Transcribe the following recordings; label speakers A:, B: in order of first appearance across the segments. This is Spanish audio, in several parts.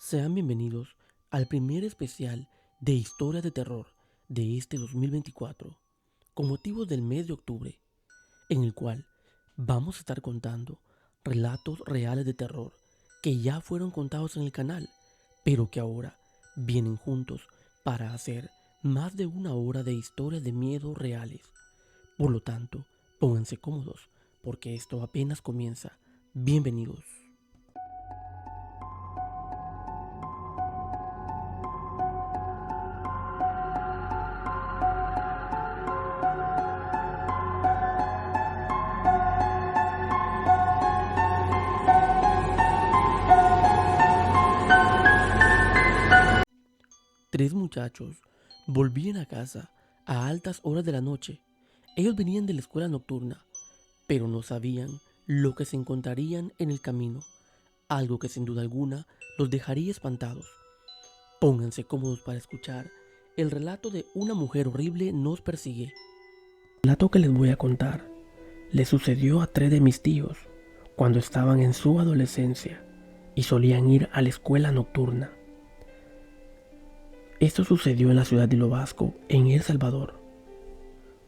A: Sean bienvenidos al primer especial de historias de terror de este 2024, con motivo del mes de octubre, en el cual vamos a estar contando relatos reales de terror que ya fueron contados en el canal, pero que ahora vienen juntos para hacer más de una hora de historias de miedo reales. Por lo tanto, pónganse cómodos, porque esto apenas comienza. Bienvenidos. Tres muchachos volvían a casa a altas horas de la noche. Ellos venían de la escuela nocturna, pero no sabían lo que se encontrarían en el camino, algo que sin duda alguna los dejaría espantados. Pónganse cómodos para escuchar el relato de una mujer horrible nos persigue. El relato que les voy a contar le sucedió a tres de mis tíos cuando estaban en su adolescencia y solían ir a la escuela nocturna. Esto sucedió en la ciudad de Lo Vasco, en El Salvador.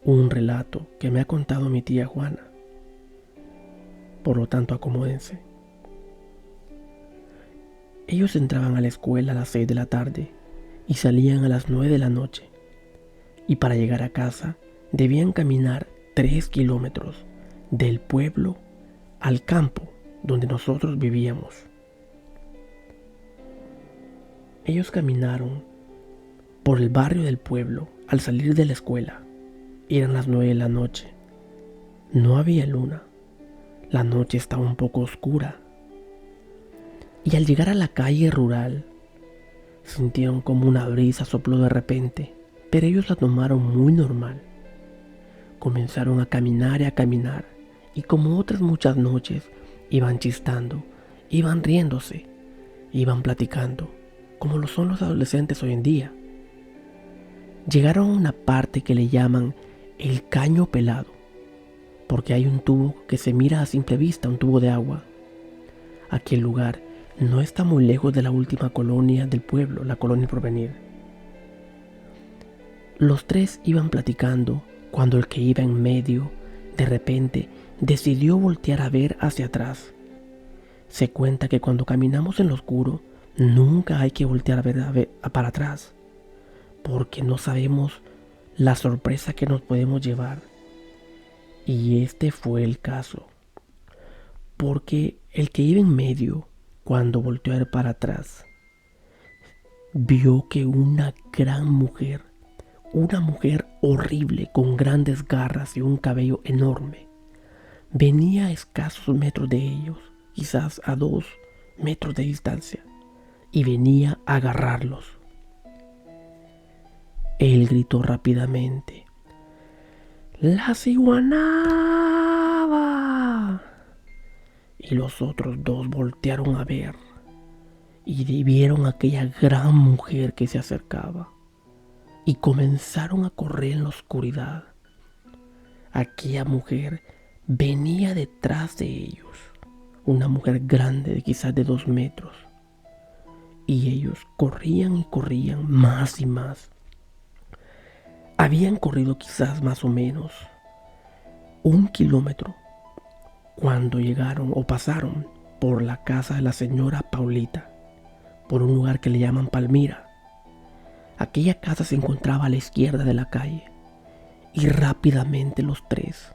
A: Un relato que me ha contado mi tía Juana. Por lo tanto, acomódense. Ellos entraban a la escuela a las 6 de la tarde y salían a las 9 de la noche. Y para llegar a casa debían caminar 3 kilómetros del pueblo al campo donde nosotros vivíamos. Ellos caminaron por el barrio del pueblo al salir de la escuela. Eran las 9 de la noche. No había luna. La noche estaba un poco oscura. Y al llegar a la calle rural, sintieron como una brisa sopló de repente, pero ellos la tomaron muy normal. Comenzaron a caminar y a caminar, y como otras muchas noches, iban chistando, iban riéndose, iban platicando, como lo son los adolescentes hoy en día. Llegaron a una parte que le llaman el Caño Pelado, porque hay un tubo que se mira a simple vista, un tubo de agua. Aquel lugar no está muy lejos de la última colonia del pueblo, la colonia Porvenir. Los tres iban platicando cuando el que iba en medio, de repente, decidió voltear a ver hacia atrás. Se cuenta que cuando caminamos en lo oscuro, nunca hay que voltear a ver para atrás, porque no sabemos la sorpresa que nos podemos llevar. Y este fue el caso, porque el que iba en medio, cuando volteó a ver para atrás, vio que una gran mujer, una mujer horrible con grandes garras y un cabello enorme, venía a escasos metros de ellos, quizás a 2 metros de distancia, y venía a agarrarlos. Él gritó rápidamente: ¡La ciguanaba! Y los otros dos voltearon a ver y vieron a aquella gran mujer que se acercaba y comenzaron a correr en la oscuridad. Aquella mujer venía detrás de ellos, una mujer grande de quizás de 2 metros, y ellos corrían y corrían más y más. Habían corrido quizás más o menos 1 kilómetro cuando llegaron o pasaron por la casa de la señora Paulita, por un lugar que le llaman Palmira. Aquella casa se encontraba a la izquierda de la calle y rápidamente los tres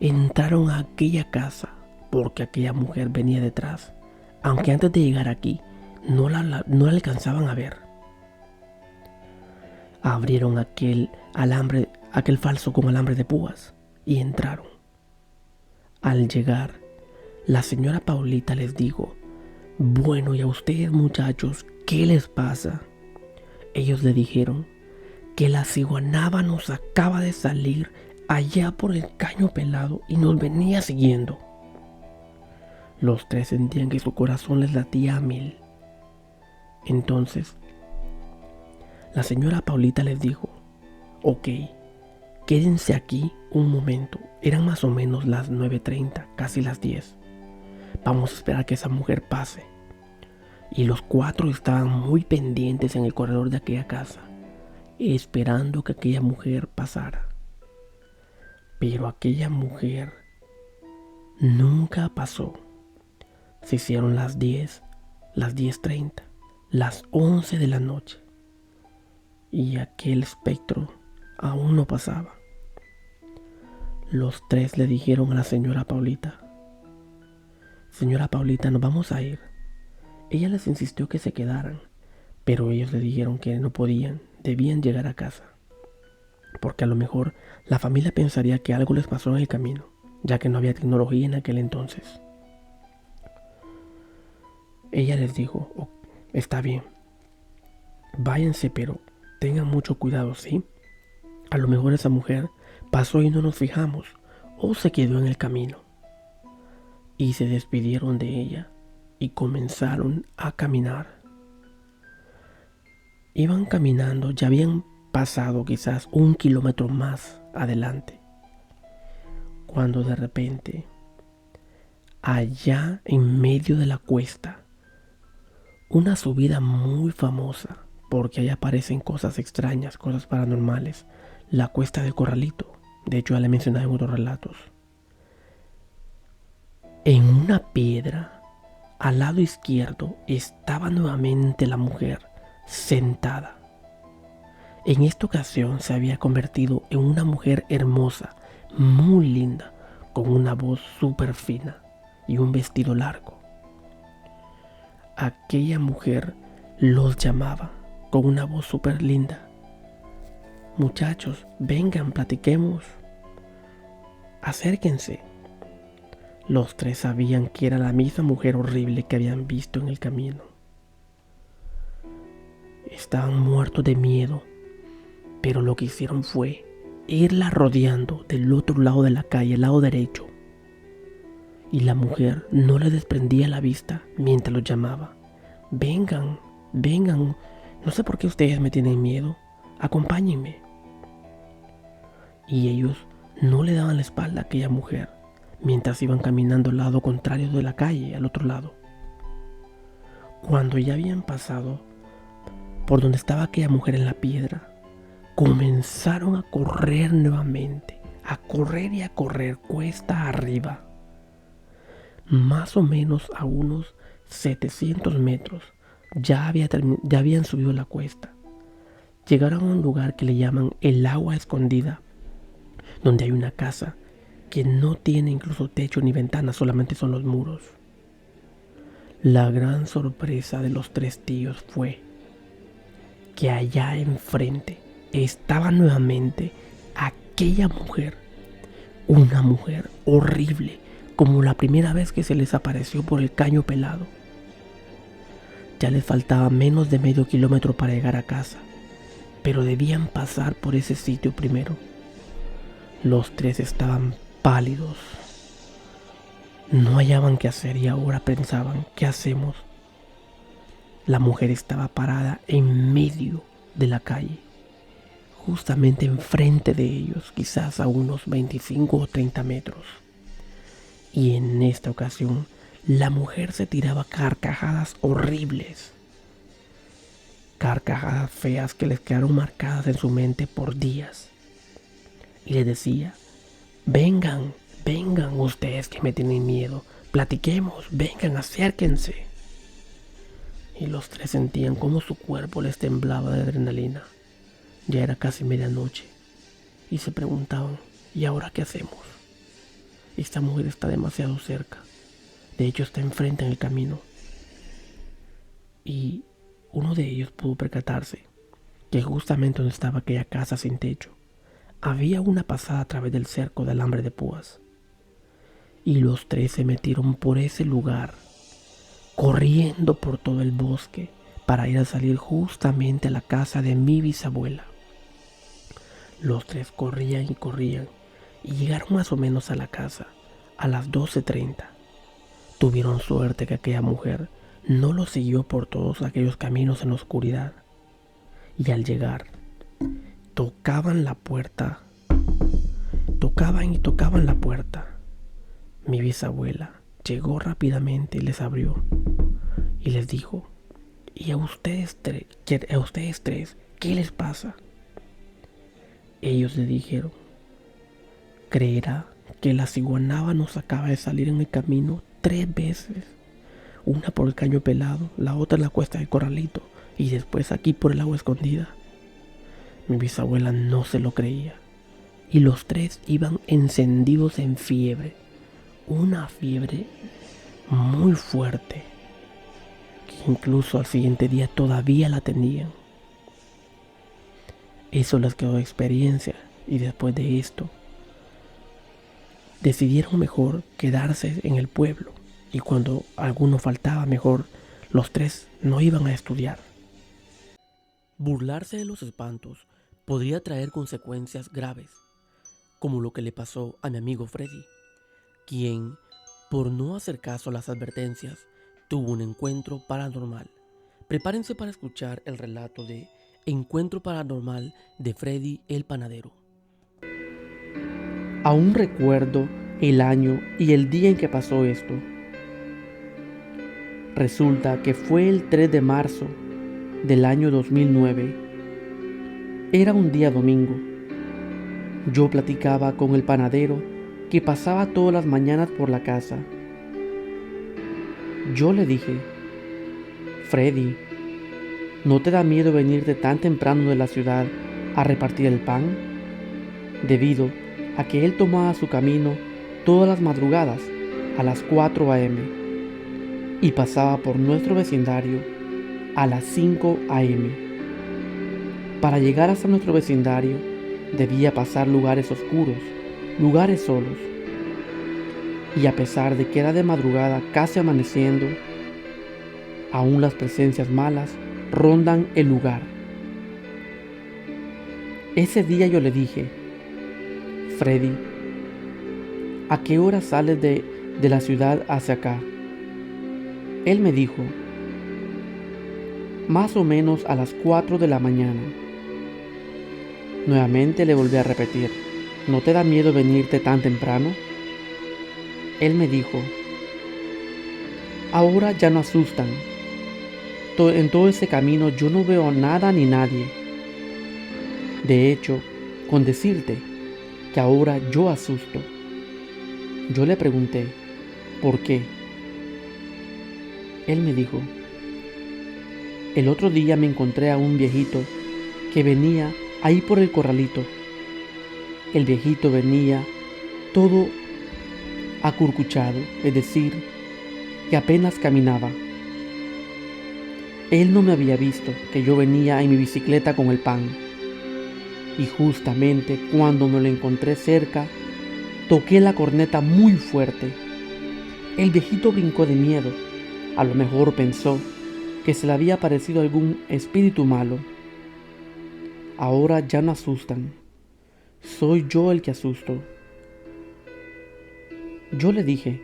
A: entraron a aquella casa porque aquella mujer venía detrás, aunque antes de llegar aquí no la alcanzaban a ver. Abrieron aquel falso con alambre de púas y entraron. Al llegar, la señora Paulita les dijo: bueno, y a ustedes, muchachos, ¿qué les pasa? Ellos le dijeron que la ciguanaba nos acaba de salir allá por el Caño Pelado y nos venía siguiendo. Los tres sentían que su corazón les latía a 1000. Entonces, la señora Paulita les dijo: ok, quédense aquí un momento. Eran más o menos las 9:30, casi las 10. Vamos a esperar que esa mujer pase. y los cuatro estaban muy pendientes en el corredor de aquella casa, esperando que aquella mujer pasara. Pero aquella mujer nunca pasó. Se hicieron las 10, las 10:30, las 11 de la noche, y aquel espectro aún no pasaba. Los tres le dijeron a la señora Paulita: Señora Paulita, nos vamos a ir. Ella les insistió que se quedaran, pero ellos le dijeron que no podían, debían llegar a casa, porque a lo mejor la familia pensaría que algo les pasó en el camino, ya que no había tecnología en aquel entonces. Ella les dijo: "Oh, está bien, váyanse, pero tengan mucho cuidado, ¿sí? A lo mejor esa mujer pasó y no nos fijamos, o se quedó en el camino". Y se despidieron de ella y comenzaron a caminar. Iban caminando, ya habían pasado quizás 1 kilómetro más adelante, cuando de repente, allá en medio de la cuesta, una subida muy famosa, porque ahí aparecen cosas extrañas, cosas paranormales, la Cuesta del Corralito. De hecho, ya la he mencionado en otros relatos. En una piedra, al lado izquierdo, estaba nuevamente la mujer sentada. En esta ocasión se había convertido en una mujer hermosa, muy linda, con una voz súper fina y un vestido largo. Aquella mujer los llamaba con una voz súper linda: muchachos, vengan, platiquemos, acérquense. Los tres sabían que era la misma mujer horrible que habían visto en el camino. Estaban muertos de miedo, pero lo que hicieron fue irla rodeando del otro lado de la calle, el lado derecho. Y la mujer no le desprendía la vista mientras los llamaba: vengan, vengan, no sé por qué ustedes me tienen miedo, acompáñenme. Y ellos no le daban la espalda a aquella mujer mientras iban caminando al lado contrario de la calle, al otro lado. Cuando ya habían pasado por donde estaba aquella mujer en la piedra, comenzaron a correr nuevamente, a correr y a correr cuesta arriba. Más o menos a unos 700 metros ya habían subido la cuesta. Llegaron a un lugar que le llaman el Agua Escondida, donde hay una casa que no tiene incluso techo ni ventanas, solamente son los muros. La gran sorpresa de los tres tíos fue que allá enfrente estaba nuevamente aquella mujer, una mujer horrible, como la primera vez que se les apareció por el caño pelado. Ya les faltaba menos de medio kilómetro para llegar a casa, pero debían pasar por ese sitio primero. Los tres estaban pálidos, no hallaban qué hacer y ahora pensaban: ¿qué hacemos? La mujer estaba parada en medio de la calle, justamente enfrente de ellos, quizás a unos 25 o 30 metros. Y en esta ocasión, la mujer se tiraba carcajadas horribles, carcajadas feas que les quedaron marcadas en su mente por días. Y les decía: vengan, vengan ustedes que me tienen miedo, platiquemos, vengan, acérquense. Y los tres sentían cómo su cuerpo les temblaba de adrenalina. Ya era casi medianoche y se preguntaban: ¿y ahora qué hacemos? Esta mujer está demasiado cerca. De hecho, está enfrente en el camino. Y uno de ellos pudo percatarse que justamente donde estaba aquella casa sin techo, había una pasada a través del cerco de alambre de púas. Y los tres se metieron por ese lugar, corriendo por todo el bosque para ir a salir justamente a la casa de mi bisabuela. Los tres corrían y corrían y llegaron más o menos a la casa a las 12:30. Tuvieron suerte que aquella mujer no los siguió por todos aquellos caminos en la oscuridad. Y al llegar, tocaban la puerta. Tocaban y tocaban la puerta. Mi bisabuela llegó rápidamente y les abrió y les dijo ¿y a ustedes tres, qué les pasa? Ellos le dijeron, creerá que la ciguanaba nos acaba de salir en el camino 3 veces. Una por el caño pelado, la otra en la cuesta del corralito y después aquí por el agua escondida. Mi bisabuela no se lo creía y los tres iban encendidos en fiebre. Una fiebre muy fuerte que incluso al siguiente día todavía la tenían. Eso les quedó de experiencia y después de esto decidieron mejor quedarse en el pueblo y cuando alguno faltaba mejor los tres no iban a estudiar. Burlarse de los espantos podría traer consecuencias graves, como lo que le pasó a mi amigo Freddy, quien, por no hacer caso a las advertencias, tuvo un encuentro paranormal. Prepárense para escuchar el relato de Encuentro Paranormal de Freddy el Panadero.
B: Aún recuerdo el año y el día en que pasó esto. Resulta que fue el 3 de marzo del año 2009. Era un día domingo. Yo platicaba con el panadero que pasaba todas las mañanas por la casa. Yo le dije, Freddy, ¿no te da miedo venirte tan temprano de la ciudad a repartir el pan? Debido a que él tomaba su camino todas las madrugadas a las 4 a.m. y pasaba por nuestro vecindario a las 5 a.m. Para llegar hasta nuestro vecindario debía pasar lugares oscuros, lugares solos. Y a pesar de que era de madrugada casi amaneciendo, aún las presencias malas rondan el lugar. Ese día yo le dije, Freddy, ¿a qué hora sales de la ciudad hacia acá? Él me dijo, más o menos a las 4 de la mañana. Nuevamente le volví a repetir, ¿no te da miedo venirte tan temprano? Él me dijo, ahora ya no asustan. En todo ese camino yo no veo nada ni nadie. De hecho, con decirte que ahora yo asusto. Yo le pregunté, ¿por qué? Él me dijo, el otro día me encontré a un viejito que venía ahí por el corralito. El viejito venía todo acurcuchado, es decir, que apenas caminaba. Él no me había visto que yo venía en mi bicicleta con el pan. Y justamente cuando me lo encontré cerca, toqué la corneta muy fuerte. El viejito brincó de miedo. A lo mejor pensó que se le había aparecido algún espíritu malo. Ahora ya no asustan. Soy yo el que asusto. Yo le dije,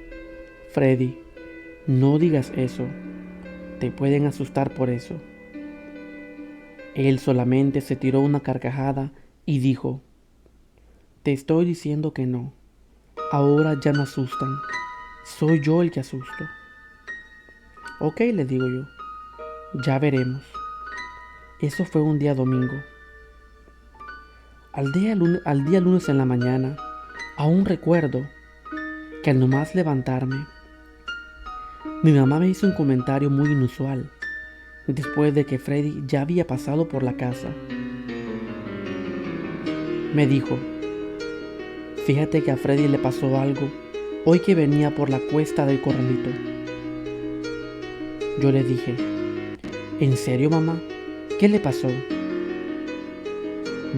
B: Freddy, no digas eso. Te pueden asustar por eso. Él solamente se tiró una carcajada y dijo, te estoy diciendo que no. Ahora ya no asustan. Soy yo el que asusto. Ok, le digo yo. Ya veremos. Eso fue un día domingo. Al día lunes en la mañana, aún recuerdo que al nomás levantarme, mi mamá me hizo un comentario muy inusual después de que Freddy ya había pasado por la casa. Me dijo, fíjate que a Freddy le pasó algo hoy que venía por la cuesta del corralito. Yo le dije, ¿en serio, mamá? ¿Qué le pasó?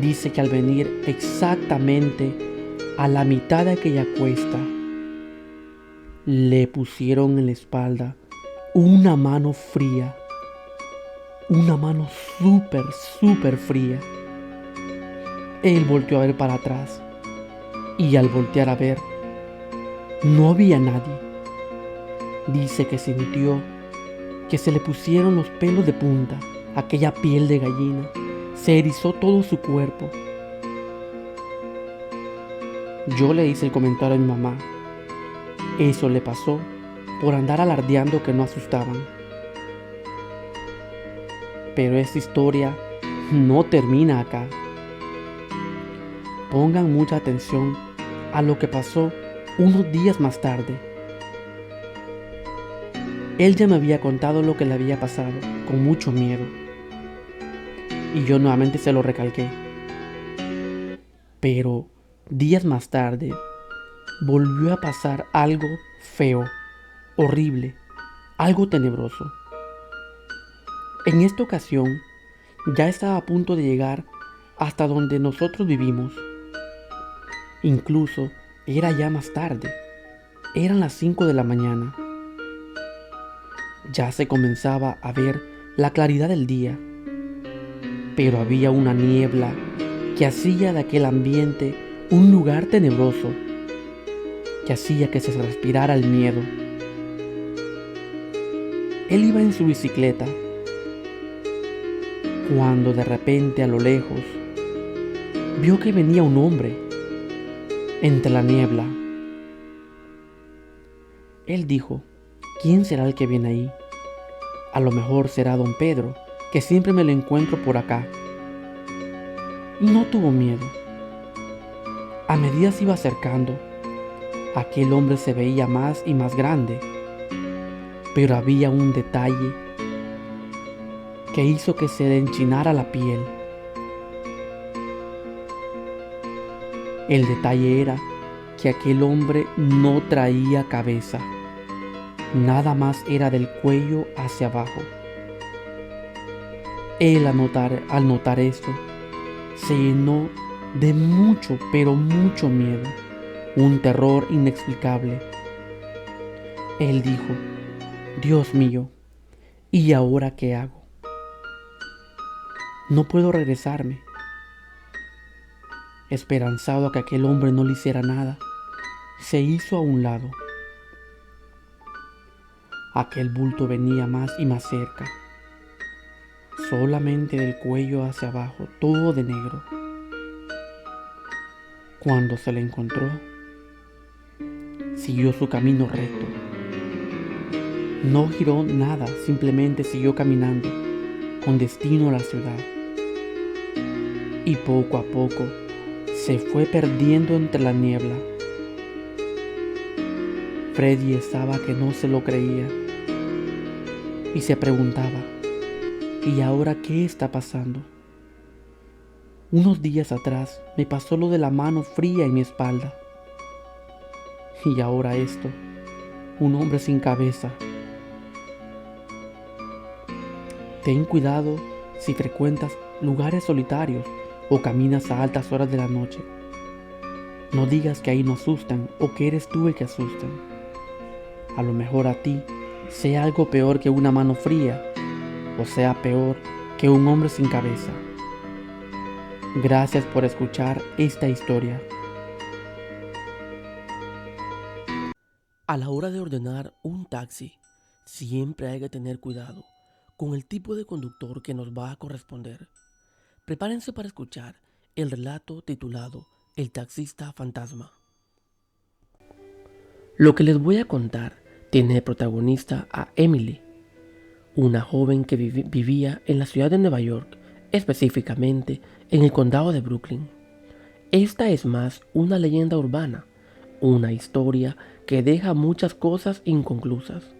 B: Dice que al venir exactamente a la mitad de aquella cuesta, le pusieron en la espalda una mano fría, una mano súper fría. Él volteó a ver para atrás y al voltear a ver, no había nadie. Dice que sintió que se le pusieron los pelos de punta, aquella piel de gallina, se erizó todo su cuerpo. Yo le hice el comentario a mi mamá. Eso le pasó por andar alardeando que no asustaban. Pero esta historia no termina acá. Pongan mucha atención a lo que pasó unos días más tarde. Él ya me había contado lo que le había pasado, con mucho miedo. Y yo nuevamente se lo recalqué. Pero días más tarde volvió a pasar algo feo, horrible, algo tenebroso. En esta ocasión ya estaba a punto de llegar hasta donde nosotros vivimos. Incluso era ya más tarde. Eran las 5 de la mañana. Ya se comenzaba a ver la claridad del día, pero había una niebla que hacía de aquel ambiente un lugar tenebroso, que hacía que se respirara el miedo. Él iba en su bicicleta, cuando de repente a lo lejos vio que venía un hombre entre la niebla. Él dijo: ¿quién será el que viene ahí? A lo mejor será don Pedro, que siempre me lo encuentro por acá. Y no tuvo miedo. A medida se iba acercando, aquel hombre se veía más y más grande, pero había un detalle que hizo que se le enchinara la piel. El detalle era que aquel hombre no traía cabeza. Nada más era del cuello hacia abajo. Él al notar esto, se llenó de mucho, pero mucho miedo, un terror inexplicable. Él dijo: Dios mío, ¿y ahora qué hago? No puedo regresarme. Esperanzado a que aquel hombre no le hiciera nada, se hizo a un lado. Aquel bulto venía más y más cerca, solamente del cuello hacia abajo, todo de negro. Cuando se le encontró, siguió su camino recto. No giró nada, simplemente siguió caminando con destino a la ciudad. Y poco a poco se fue perdiendo entre la niebla. Freddy estaba que no se lo creía y se preguntaba: ¿y ahora qué está pasando? Unos días atrás me pasó lo de la mano fría en mi espalda. Y ahora esto, un hombre sin cabeza. Ten cuidado si frecuentas lugares solitarios o caminas a altas horas de la noche. No digas que ahí no asustan o que eres tú el que asustan. A lo mejor a ti sea algo peor que una mano fría, o sea peor que un hombre sin cabeza. Gracias por escuchar esta historia.
A: A la hora de ordenar un taxi, siempre hay que tener cuidado con el tipo de conductor que nos va a corresponder. Prepárense para escuchar el relato titulado El taxista fantasma. Lo que les voy a contar tiene de protagonista a Emily, una joven que vivía en la ciudad de Nueva York, específicamente en el condado de Brooklyn. Esta es más una leyenda urbana, una historia que deja muchas cosas inconclusas.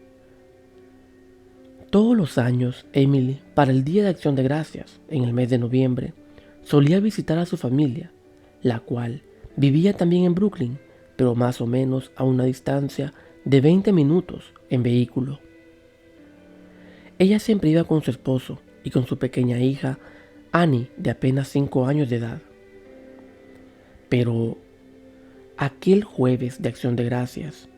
A: Todos los años, Emily, para el Día de Acción de Gracias, en el mes de noviembre, solía visitar a su familia, la cual vivía también en Brooklyn, pero más o menos a una distancia de 20 minutos en vehículo. Ella siempre iba con su esposo y con su pequeña hija, Annie, de apenas 5 años de edad. Pero aquel jueves de Acción de Gracias,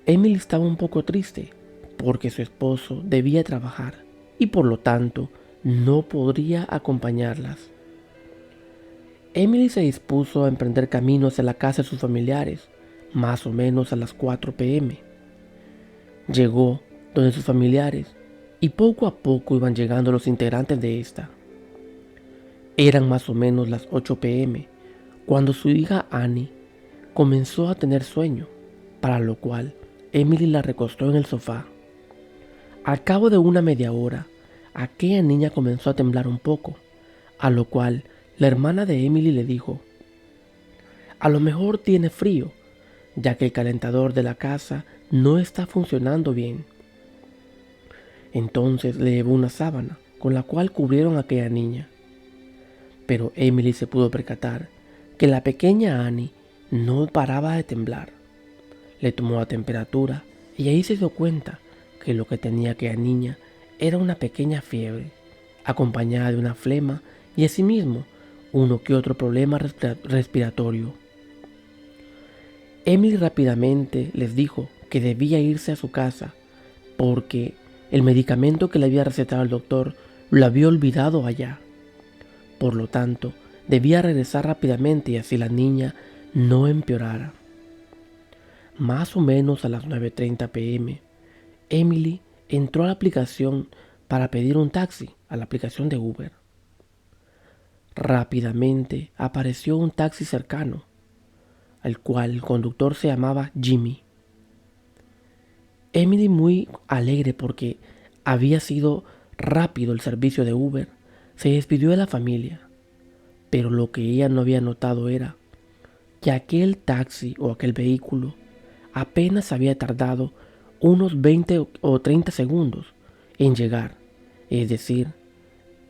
A: Emily estaba un poco triste porque su esposo debía trabajar y por lo tanto no podría acompañarlas. Emily se dispuso a emprender camino hacia la casa de sus familiares, más o menos a las 4 p.m. Llegó donde sus familiares y poco a poco iban llegando los integrantes de esta. Eran más o menos las 8 p.m. cuando su hija Annie comenzó a tener sueño, para lo cual Emily la recostó en el sofá. Al cabo de una media hora, aquella niña comenzó a temblar un poco, a lo cual la hermana de Emily le dijo: a lo mejor tiene frío, ya que el calentador de la casa no está funcionando bien. Entonces le llevó una sábana, con la cual cubrieron a aquella niña. Pero Emily se pudo percatar que la pequeña Annie no paraba de temblar. Le tomó la temperatura y ahí se dio cuenta que lo que tenía aquella niña era una pequeña fiebre, acompañada de una flema y asimismo uno que otro problema respiratorio. Emily rápidamente les dijo que debía irse a su casa porque el medicamento que le había recetado el doctor lo había olvidado allá. Por lo tanto, debía regresar rápidamente y así la niña no empeorara. Más o menos a las 9:30 p.m., Emily entró a la aplicación para pedir un taxi, a la aplicación de Uber. Rápidamente apareció un taxi cercano, al cual el conductor se llamaba Jimmy. Emily, muy alegre porque había sido rápido el servicio de Uber, se despidió de la familia, pero lo que ella no había notado era que aquel taxi o aquel vehículo apenas había tardado unos 20 o 30 segundos en llegar. Es decir,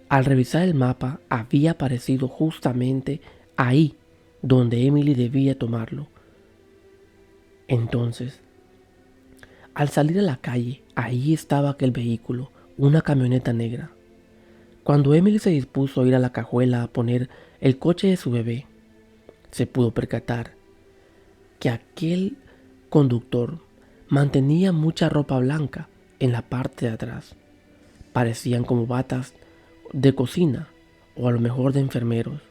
A: al revisar el mapa había aparecido justamente ahí donde Emily debía tomarlo. Entonces, al salir a la calle, ahí estaba aquel vehículo, una camioneta negra. Cuando Emily se dispuso a ir a la cajuela a poner el coche de su bebé, se pudo percatar que aquel conductor mantenía mucha ropa blanca en la parte de atrás. Parecían como batas de cocina o a lo mejor de enfermeros.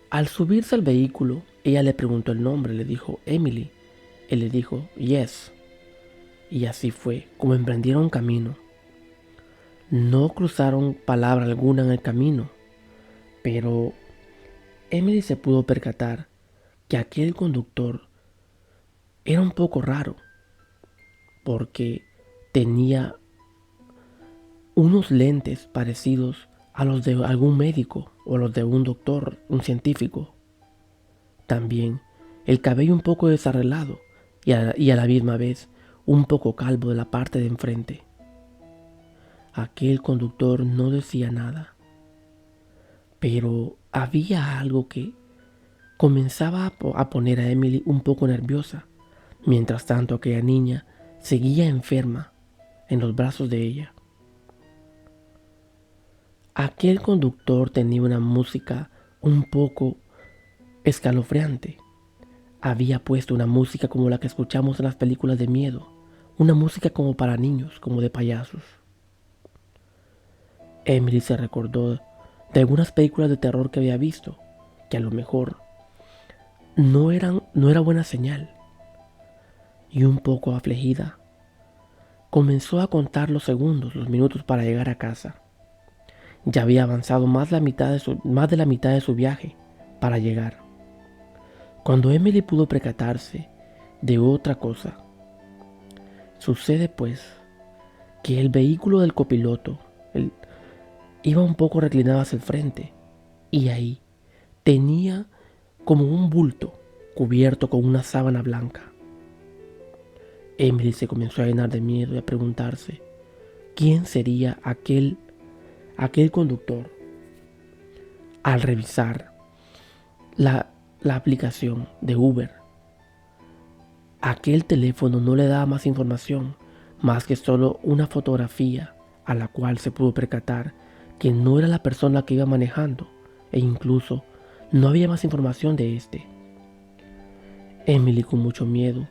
A: Al subirse al vehículo, ella le preguntó el nombre, le dijo Emily. Él le dijo yes. Y así fue como emprendieron camino. No cruzaron palabra alguna en el camino, pero Emily se pudo percatar que aquel conductor era un poco raro, porque tenía unos lentes parecidos a los de algún médico o los de un doctor, un científico. También el cabello un poco desarreglado y a la misma vez un poco calvo de la parte de enfrente. Aquel conductor no decía nada, pero había algo que comenzaba a poner a Emily un poco nerviosa. Mientras tanto, aquella niña seguía enferma en los brazos de ella. Aquel conductor tenía una música un poco escalofriante. Había puesto una música como la que escuchamos en las películas de miedo, una música como para niños, como de payasos. Emily se recordó de algunas películas de terror que había visto, que a lo mejor no era buena señal. Y un poco afligida, comenzó a contar los segundos, los minutos para llegar a casa. Ya había avanzado más de la mitad de su viaje para llegar, cuando Emily pudo percatarse de otra cosa. Sucede pues que el vehículo del copiloto iba un poco reclinado hacia el frente y ahí tenía como un bulto cubierto con una sábana blanca. Emily se comenzó a llenar de miedo y a preguntarse quién sería aquel conductor. Al revisar la aplicación de Uber, aquel teléfono no le daba más información, más que solo una fotografía a la cual se pudo percatar que no era la persona que iba manejando e incluso no había más información de este. Emily, con mucho miedo,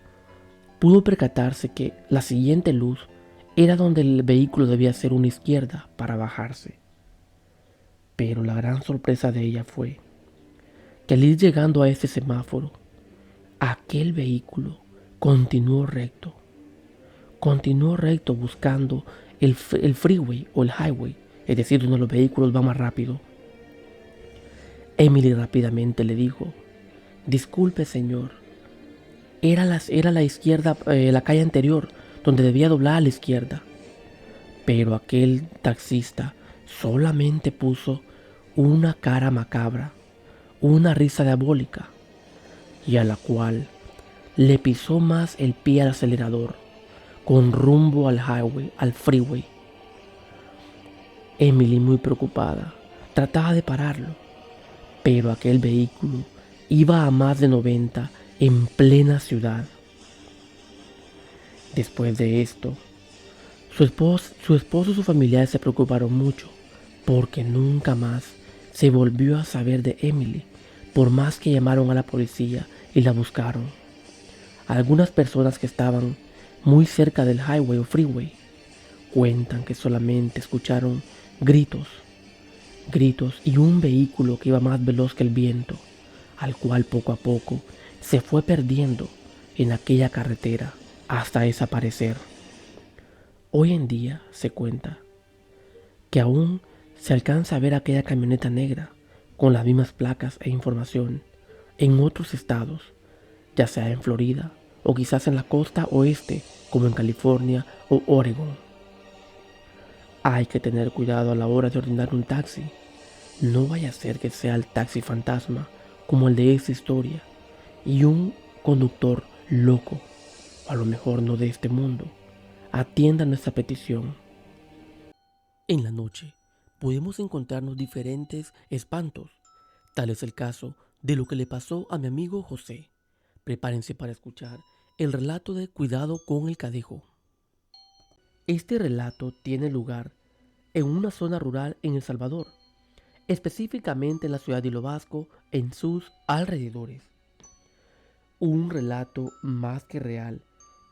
A: pudo percatarse que la siguiente luz era donde el vehículo debía hacer una izquierda para bajarse. Pero la gran sorpresa de ella fue que al ir llegando a ese semáforo, aquel vehículo continuó recto buscando el freeway o el highway, es decir, donde los vehículos van más rápido. Emily rápidamente le dijo: disculpe, señor, era la izquierda, la calle anterior, donde debía doblar a la izquierda. Pero aquel taxista solamente puso una cara macabra, una risa diabólica, y a la cual le pisó más el pie al acelerador, con rumbo al highway, al freeway. Emily, muy preocupada, trataba de pararlo, pero aquel vehículo iba a más de 90 en plena ciudad. Después de esto, su esposo y sus familiares se preocuparon mucho, porque nunca más se volvió a saber de Emily, por más que llamaron a la policía y la buscaron. Algunas personas que estaban muy cerca del highway o freeway cuentan que solamente escucharon gritos, gritos y un vehículo que iba más veloz que el viento, al cual poco a poco se fue perdiendo en aquella carretera hasta desaparecer. Hoy en día se cuenta que aún se alcanza a ver aquella camioneta negra con las mismas placas e información en otros estados, ya sea en Florida o quizás en la costa oeste como en California o Oregon. Hay que tener cuidado a la hora de ordenar un taxi. No vaya a ser que sea el taxi fantasma como el de esta historia y un conductor loco, o a lo mejor no de este mundo. Atienda nuestra petición. En la noche podemos encontrarnos diferentes espantos. Tal es el caso de lo que le pasó a mi amigo José. Prepárense para escuchar el relato de Cuidado con el Cadejo. Este relato tiene lugar en una zona rural en El Salvador, específicamente en la ciudad de Hilo Vasco, en sus alrededores. Un relato más que real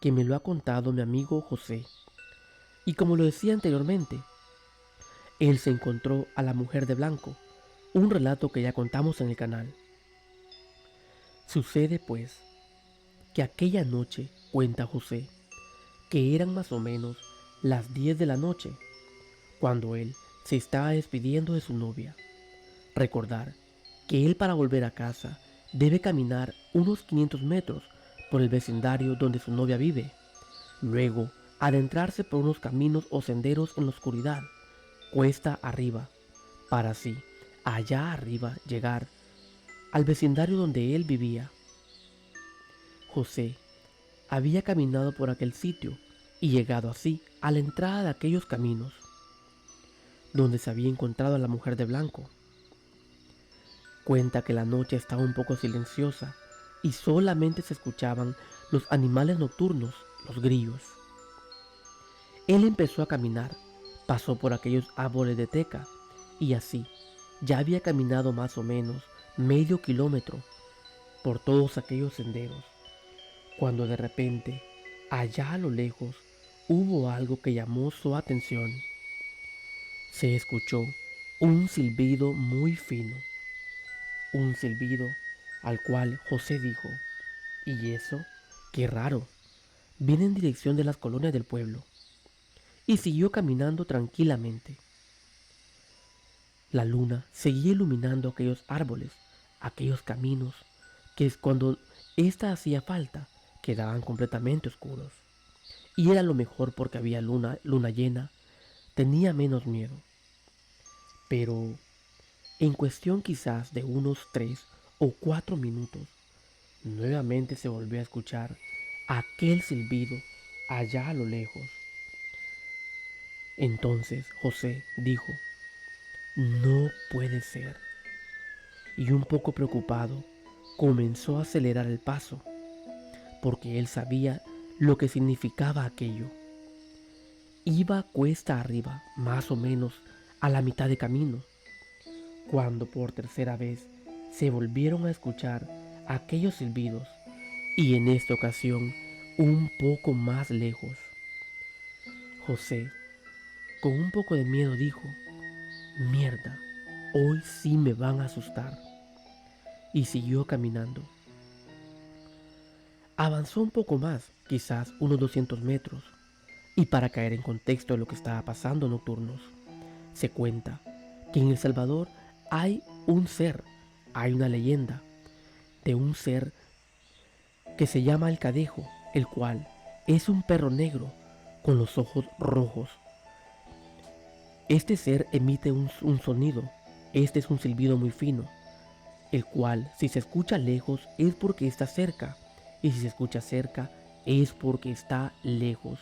A: que me lo ha contado mi amigo José. Y como lo decía anteriormente, él se encontró a la mujer de blanco, un relato que ya contamos en el canal. Sucede pues que aquella noche, cuenta José, que eran más o menos las 10 de la noche, cuando él se estaba despidiendo de su novia. Recordar que él, para volver a casa, debe caminar unos 500 metros por el vecindario donde su novia vive, luego adentrarse por unos caminos o senderos en la oscuridad, cuesta arriba, para así, allá arriba, llegar al vecindario donde él vivía. José había caminado por aquel sitio y llegado así a la entrada de aquellos caminos, donde se había encontrado a la mujer de blanco. Cuenta que la noche estaba un poco silenciosa y solamente se escuchaban los animales nocturnos, los grillos. Él empezó a caminar, pasó por aquellos árboles de teca y así ya había caminado más o menos medio kilómetro por todos aquellos senderos, cuando de repente, allá a lo lejos, hubo algo que llamó su atención. Se escuchó un silbido muy fino, un silbido al cual José dijo: ¿y eso? ¡Qué raro! Viene en dirección de las colonias del pueblo. Y siguió caminando tranquilamente. La luna seguía iluminando aquellos árboles, aquellos caminos, que es cuando ésta hacía falta, quedaban completamente oscuros. Y era lo mejor porque había luna llena, tenía menos miedo. Pero en cuestión quizás de unos 3 o 4 minutos, nuevamente se volvió a escuchar aquel silbido allá a lo lejos. Entonces José dijo: no puede ser. Y un poco preocupado, comenzó a acelerar el paso, porque él sabía lo que significaba aquello. Iba cuesta arriba, más o menos a la mitad de camino, cuando por tercera vez se volvieron a escuchar aquellos silbidos, y en esta ocasión un poco más lejos. José, con un poco de miedo, dijo: mierda, hoy sí me van a asustar. Y siguió caminando. Avanzó un poco más, quizás unos 200 metros, y para caer en contexto de lo que estaba pasando nocturnos, se cuenta que en El Salvador hay hay una leyenda de un ser que se llama el Cadejo, el cual es un perro negro con los ojos rojos, Este ser emite un sonido. Este es un silbido muy fino, el cual, si se escucha lejos, es porque está cerca, y si se escucha cerca, es porque está lejos.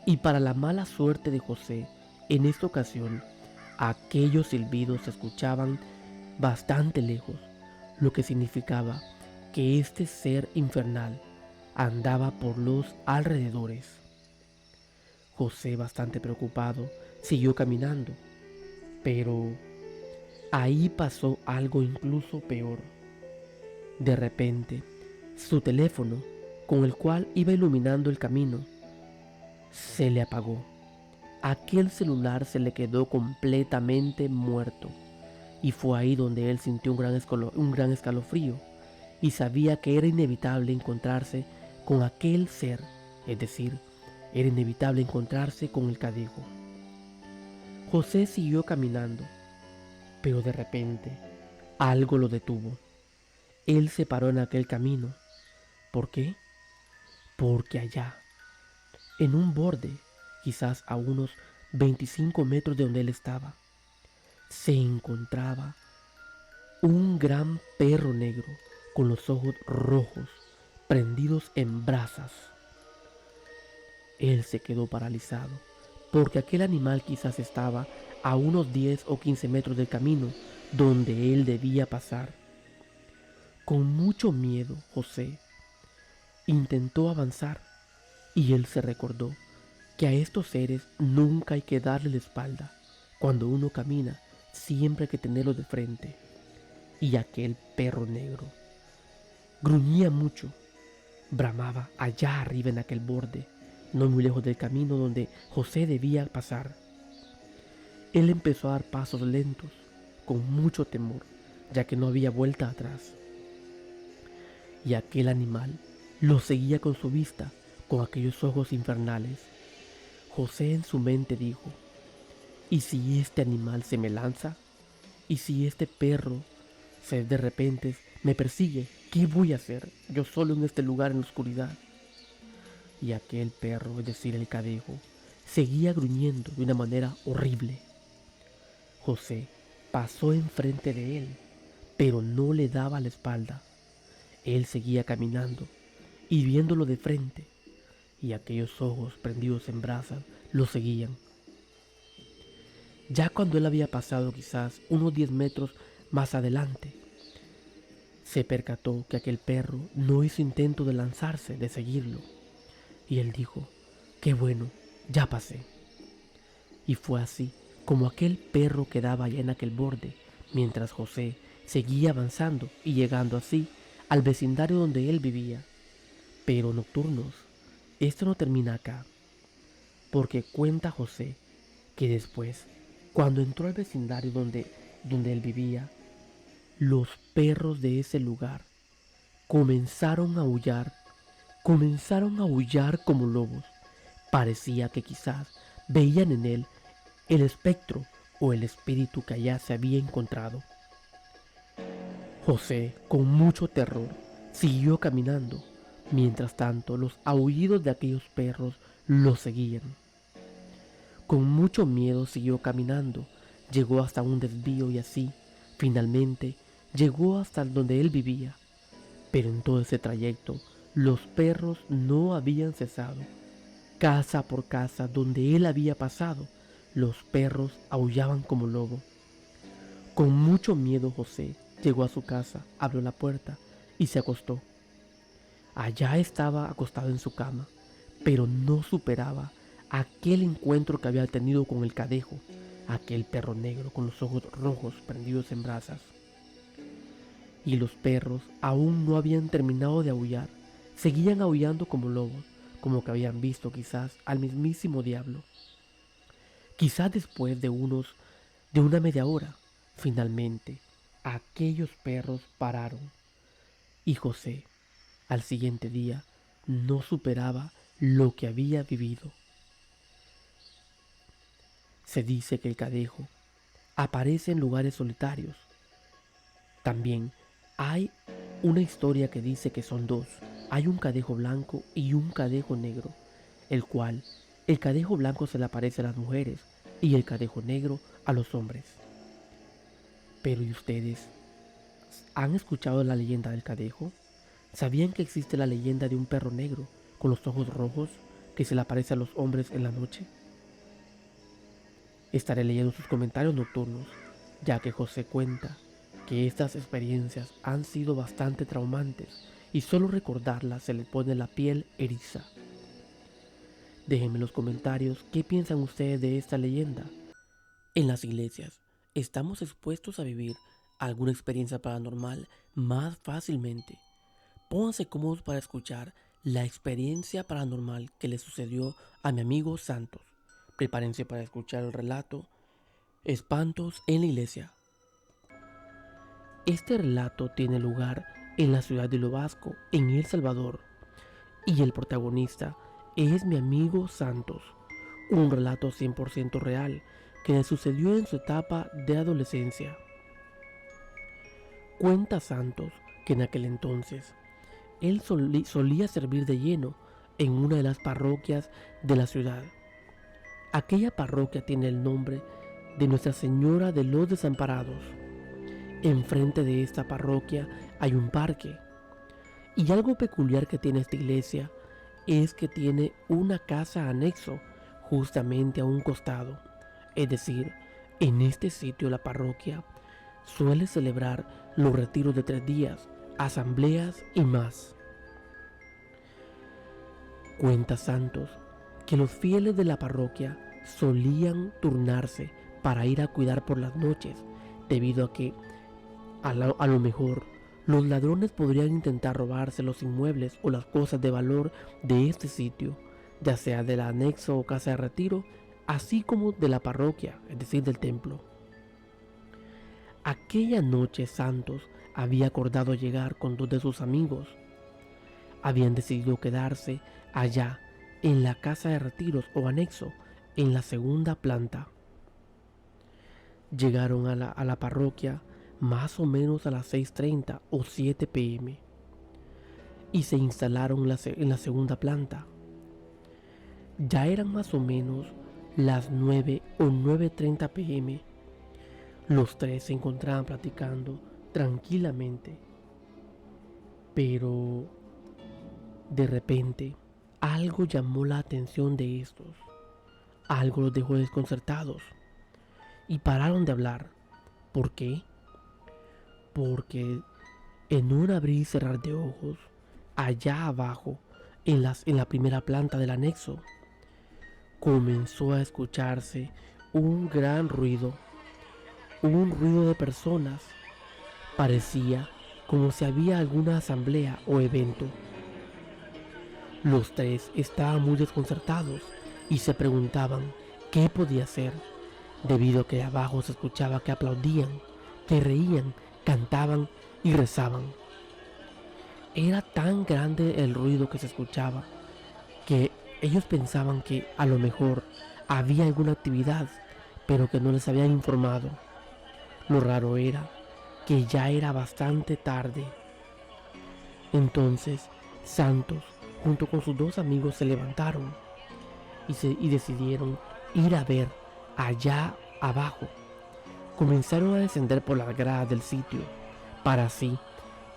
A: Y para la mala suerte de José, en esta ocasión, aquellos silbidos se escuchaban bastante lejos, lo que significaba que este ser infernal andaba por los alrededores. José, bastante preocupado, siguió caminando, pero ahí pasó algo incluso peor. De repente, su teléfono, con el cual iba iluminando el camino, se le apagó. Aquel celular se le quedó completamente muerto, y fue ahí donde él sintió un gran escalofrío y sabía que era inevitable encontrarse con aquel ser, es decir, era inevitable encontrarse con el cadejo. José siguió caminando, pero de repente algo lo detuvo. Él se paró en aquel camino. ¿Por qué? Porque allá, en un borde, quizás a unos 25 metros de donde él estaba, se encontraba un gran perro negro con los ojos rojos, prendidos en brasas. Él se quedó paralizado, porque aquel animal quizás estaba a unos 10 o 15 metros del camino donde él debía pasar. Con mucho miedo, José intentó avanzar, y él se recordó que a estos seres nunca hay que darle la espalda. Cuando uno camina, siempre hay que tenerlo de frente. Y aquel perro negro gruñía mucho, bramaba allá arriba en aquel borde, no muy lejos del camino donde José debía pasar. Él empezó a dar pasos lentos, con mucho temor, ya que no había vuelta atrás. Y aquel animal lo seguía con su vista, con aquellos ojos infernales. José en su mente dijo: ¿y si este animal se me lanza? ¿Y si este perro de repente me persigue? ¿Qué voy a hacer yo solo en este lugar en la oscuridad? Y aquel perro, es decir, el cadejo, seguía gruñendo de una manera horrible. José pasó enfrente de él, pero no le daba la espalda. Él seguía caminando y viéndolo de frente, y aquellos ojos prendidos en brasas lo seguían. Ya cuando él había pasado quizás unos 10 metros más adelante, se percató que aquel perro no hizo intento de lanzarse, de seguirlo, y él dijo: qué bueno, ya pasé. Y fue así como aquel perro quedaba allá en aquel borde, mientras José seguía avanzando y llegando así al vecindario donde él vivía. Pero nocturnos, esto no termina acá, porque cuenta José que después, cuando entró al vecindario donde él vivía, los perros de ese lugar comenzaron a aullar como lobos. Parecía que quizás veían en él el espectro o el espíritu que allá se había encontrado. José, con mucho terror, siguió caminando. Mientras tanto, los aullidos de aquellos perros lo seguían. Con mucho miedo siguió caminando. Llegó hasta un desvío y así, finalmente, llegó hasta donde él vivía. Pero en todo ese trayecto, los perros no habían cesado. Casa por casa donde él había pasado, los perros aullaban como lobo. Con mucho miedo José llegó a su casa, abrió la puerta y se acostó. Allá estaba acostado en su cama, pero no superaba aquel encuentro que había tenido con el cadejo, aquel perro negro con los ojos rojos prendidos en brasas. Y los perros aún no habían terminado de aullar, seguían aullando como lobos, como que habían visto quizás al mismísimo diablo. Quizás después de una media hora, finalmente, aquellos perros pararon, y José, al siguiente día, no superaba lo que había vivido. Se dice que el cadejo aparece en lugares solitarios. También hay una historia que dice que son dos. Hay un cadejo blanco y un cadejo negro, el cadejo blanco se le aparece a las mujeres y el cadejo negro a los hombres. Pero ¿y ustedes? ¿Han escuchado la leyenda del cadejo? ¿Sabían que existe la leyenda de un perro negro con los ojos rojos que se le aparece a los hombres en la noche? Estaré leyendo sus comentarios nocturnos, ya que José cuenta que estas experiencias han sido bastante traumantes y solo recordarlas se le pone la piel eriza. Déjenme en los comentarios qué piensan ustedes de esta leyenda. En las iglesias, estamos expuestos a vivir alguna experiencia paranormal más fácilmente. Pónganse cómodos para escuchar la experiencia paranormal que le sucedió a mi amigo Santos. Prepárense para escuchar el relato Espantos en la iglesia. Este relato tiene lugar en la ciudad de Lo Vasco, en El Salvador, y el protagonista es mi amigo Santos, un relato 100% real que le sucedió en su etapa de adolescencia. Cuenta Santos que en aquel entonces él solía servir de lleno en una de las parroquias de la ciudad. Aquella parroquia tiene el nombre de Nuestra Señora de los Desamparados. Enfrente de esta parroquia hay un parque. Y algo peculiar que tiene esta iglesia es que tiene una casa anexo justamente a un costado. Es decir, en este sitio la parroquia suele celebrar los retiros de 3 días, asambleas y más. Cuenta Santos que los fieles de la parroquia solían turnarse para ir a cuidar por las noches, debido a que a lo mejor los ladrones podrían intentar robarse los inmuebles o las cosas de valor de este sitio, ya sea del anexo o casa de retiro, así como de la parroquia, es decir, del templo. Aquella noche Santos había acordado llegar con 2 de sus amigos. Habían decidido quedarse allá, en la casa de retiros o anexo, en la segunda planta. Llegaron a la parroquia más o menos a las 6:30 o 7 p.m. y se instalaron en la segunda planta. Ya eran más o menos las 9 o 9:30 p.m. Los 3 se encontraban platicando tranquilamente, pero de repente algo llamó la atención de estos. Algo los dejó desconcertados y pararon de hablar. ¿Por qué? Porque en un abrir y cerrar de ojos, allá abajo, en la primera planta del anexo, comenzó a escucharse un gran ruido, un ruido de personas. Parecía como si había alguna asamblea o evento. Los 3 estaban muy desconcertados y se preguntaban qué podía ser, debido a que de abajo se escuchaba que aplaudían, que reían, cantaban y rezaban. Era tan grande el ruido que se escuchaba que ellos pensaban que a lo mejor había alguna actividad, pero que no les habían informado. Lo raro era que ya era bastante tarde. Entonces Santos, junto con sus 2 amigos, se levantaron y decidieron ir a ver allá abajo. Comenzaron a descender por las gradas del sitio para así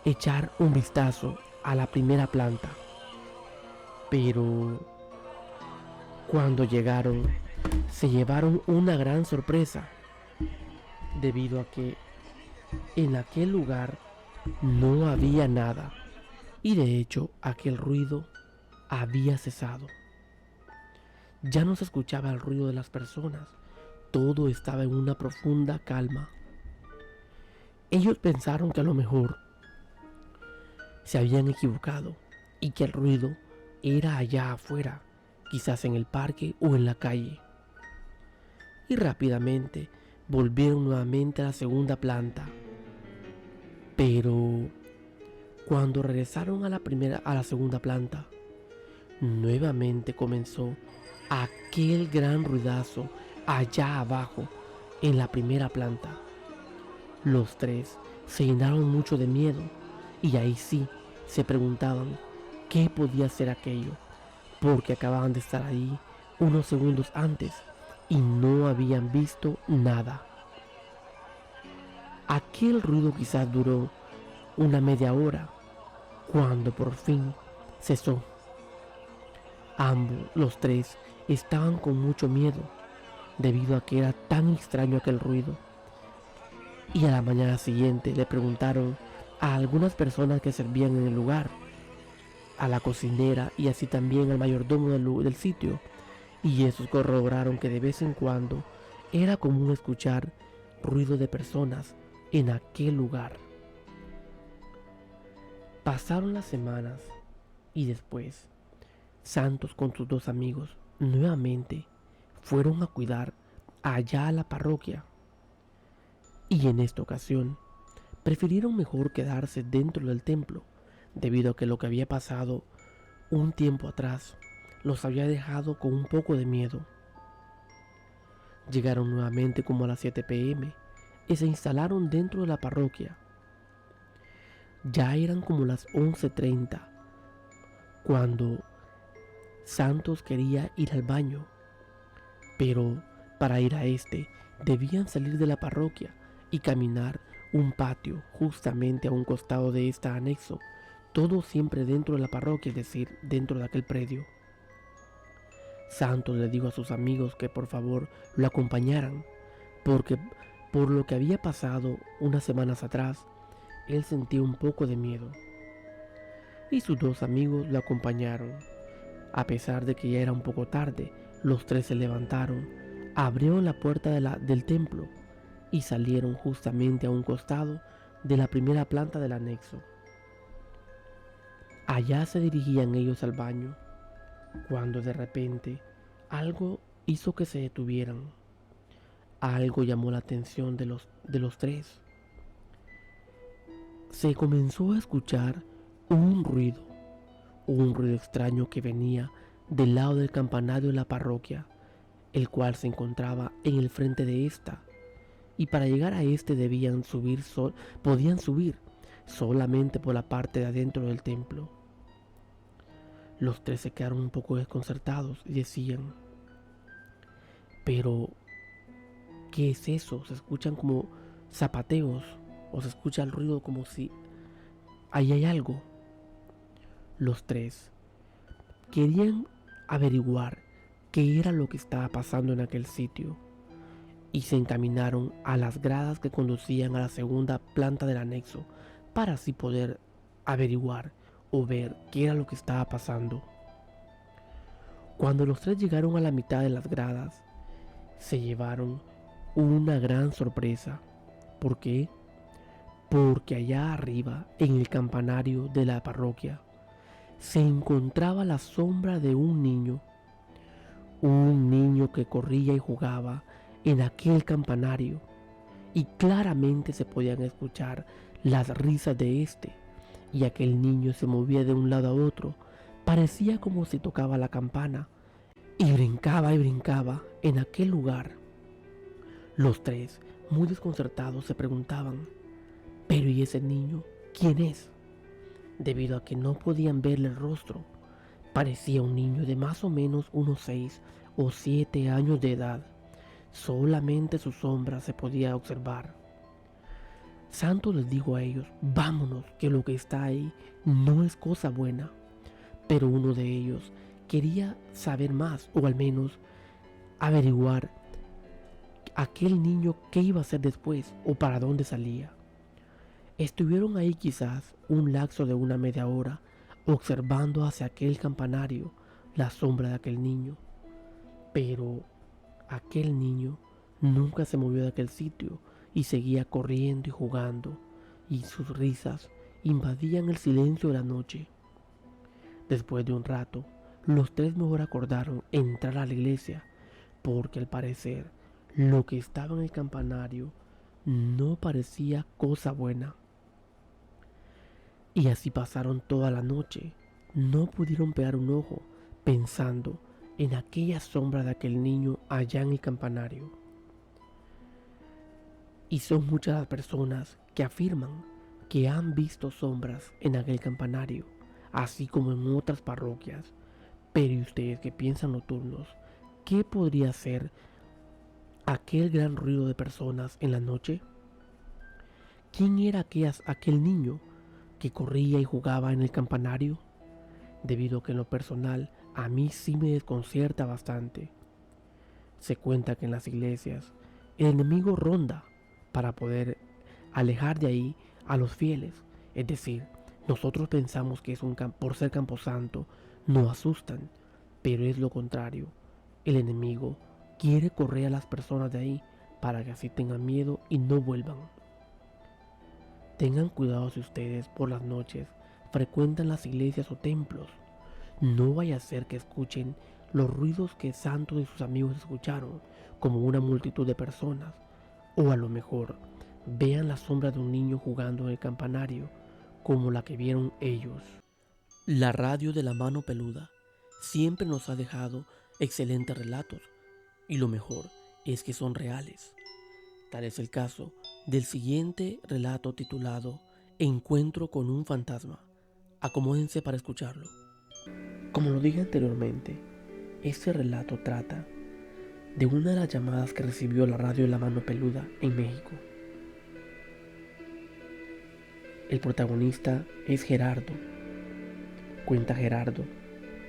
A: echar un vistazo a la primera planta. Pero cuando llegaron, se llevaron una gran sorpresa, debido a que en aquel lugar no había nada, y de hecho aquel ruido había cesado. Ya no se escuchaba el ruido de las personas, todo estaba en una profunda calma. Ellos pensaron que a lo mejor se habían equivocado y que el ruido era allá afuera, quizás en el parque o en la calle. Y rápidamente volvieron nuevamente a la segunda planta. Pero cuando regresaron a la segunda planta, nuevamente comenzó aquel gran ruidazo allá abajo en la primera planta. Los 3 se llenaron mucho de miedo y ahí sí se preguntaban qué podía ser aquello, porque acababan de estar ahí unos segundos antes y no habían visto nada. Aquel ruido quizás duró una media hora, cuando por fin cesó. Ambos, los tres, estaban con mucho miedo, debido a que era tan extraño aquel ruido. Y a la mañana siguiente le preguntaron a algunas personas que servían en el lugar, a la cocinera y así también al mayordomo del sitio, y esos corroboraron que de vez en cuando era común escuchar ruido de personas en aquel lugar. Pasaron las semanas y después Santos con sus dos amigos nuevamente fueron a cuidar allá a la parroquia, y en esta ocasión prefirieron mejor quedarse dentro del templo, debido a que lo que había pasado un tiempo atrás los había dejado con un poco de miedo. Llegaron nuevamente como a las 7 p.m. y se instalaron dentro de la parroquia. Ya eran como las 11:30 cuando Santos quería ir al baño, pero para ir a este debían salir de la parroquia y caminar un patio justamente a un costado de este anexo, todo siempre dentro de la parroquia, es decir, dentro de aquel predio. Santos le dijo a sus amigos que por favor lo acompañaran, porque por lo que había pasado unas semanas atrás, él sentía un poco de miedo. Y sus dos amigos lo acompañaron. A pesar de que ya era un poco tarde, los tres se levantaron, abrieron la puerta del templo y salieron justamente a un costado de la primera planta del anexo. Allá se dirigían ellos al baño, cuando de repente algo hizo que se detuvieran. Algo llamó la atención de los tres. Se comenzó a escuchar un ruido extraño que venía del lado del campanario de la parroquia, el cual se encontraba en el frente de esta, y para llegar a este podían subir solamente por la parte de adentro del templo. Los tres se quedaron un poco desconcertados y decían: pero ¿qué es eso? Se escuchan como zapateos, o se escucha el ruido como si ahí hay algo. Los tres querían averiguar qué era lo que estaba pasando en aquel sitio y se encaminaron a las gradas que conducían a la segunda planta del anexo para así poder averiguar o ver qué era lo que estaba pasando. Cuando los tres llegaron a la mitad de las gradas, se llevaron una gran sorpresa. ¿Por qué? Porque allá arriba, en el campanario de la parroquia, se encontraba la sombra de un niño que corría y jugaba en aquel campanario, y claramente se podían escuchar las risas de este, y aquel niño se movía de un lado a otro, parecía como si tocaba la campana, y brincaba en aquel lugar. Los tres, muy desconcertados, se preguntaban: ¿pero y ese niño quién es? Debido a que no podían verle el rostro, parecía un niño de más o menos unos 6 o 7 años de edad. Solamente su sombra se podía observar. Santos les dijo a ellos: vámonos, que lo que está ahí no es cosa buena. Pero uno de ellos quería saber más, o al menos averiguar aquel niño qué iba a hacer después o para dónde salía. Estuvieron ahí quizás un lapso de una media hora, observando hacia aquel campanario la sombra de aquel niño. Pero aquel niño nunca se movió de aquel sitio y seguía corriendo y jugando, y sus risas invadían el silencio de la noche. Después de un rato, los tres mejor acordaron entrar a la iglesia, porque al parecer lo que estaba en el campanario no parecía cosa buena. Y así pasaron toda la noche. No pudieron pegar un ojo pensando en aquella sombra de aquel niño allá en el campanario. Y son muchas las personas que afirman que han visto sombras en aquel campanario, así como en otras parroquias. Pero ¿y ustedes qué piensan, nocturnos? ¿Qué podría ser aquel gran ruido de personas en la noche? ¿Quién era aquel niño que corría y jugaba en el campanario? Debido a que en lo personal a mí sí me desconcierta bastante. Se cuenta que en las iglesias el enemigo ronda para poder alejar de ahí a los fieles. Es decir, nosotros pensamos que por ser camposanto no asustan, pero es lo contrario. El enemigo quiere correr a las personas de ahí para que así tengan miedo y no vuelvan. Tengan cuidado si ustedes por las noches frecuentan las iglesias o templos. No vaya a ser que escuchen los ruidos que Santos y sus amigos escucharon, como una multitud de personas, o a lo mejor vean la sombra de un niño jugando en el campanario, como la que vieron ellos. La radio de la mano peluda siempre nos ha dejado excelentes relatos, y lo mejor es que son reales. Tal es el caso del siguiente relato titulado Encuentro con un fantasma. Acomódense para escucharlo. Como lo dije anteriormente, este relato trata de una de las llamadas que recibió la radio de la mano peluda en México. El protagonista es Gerardo. Cuenta Gerardo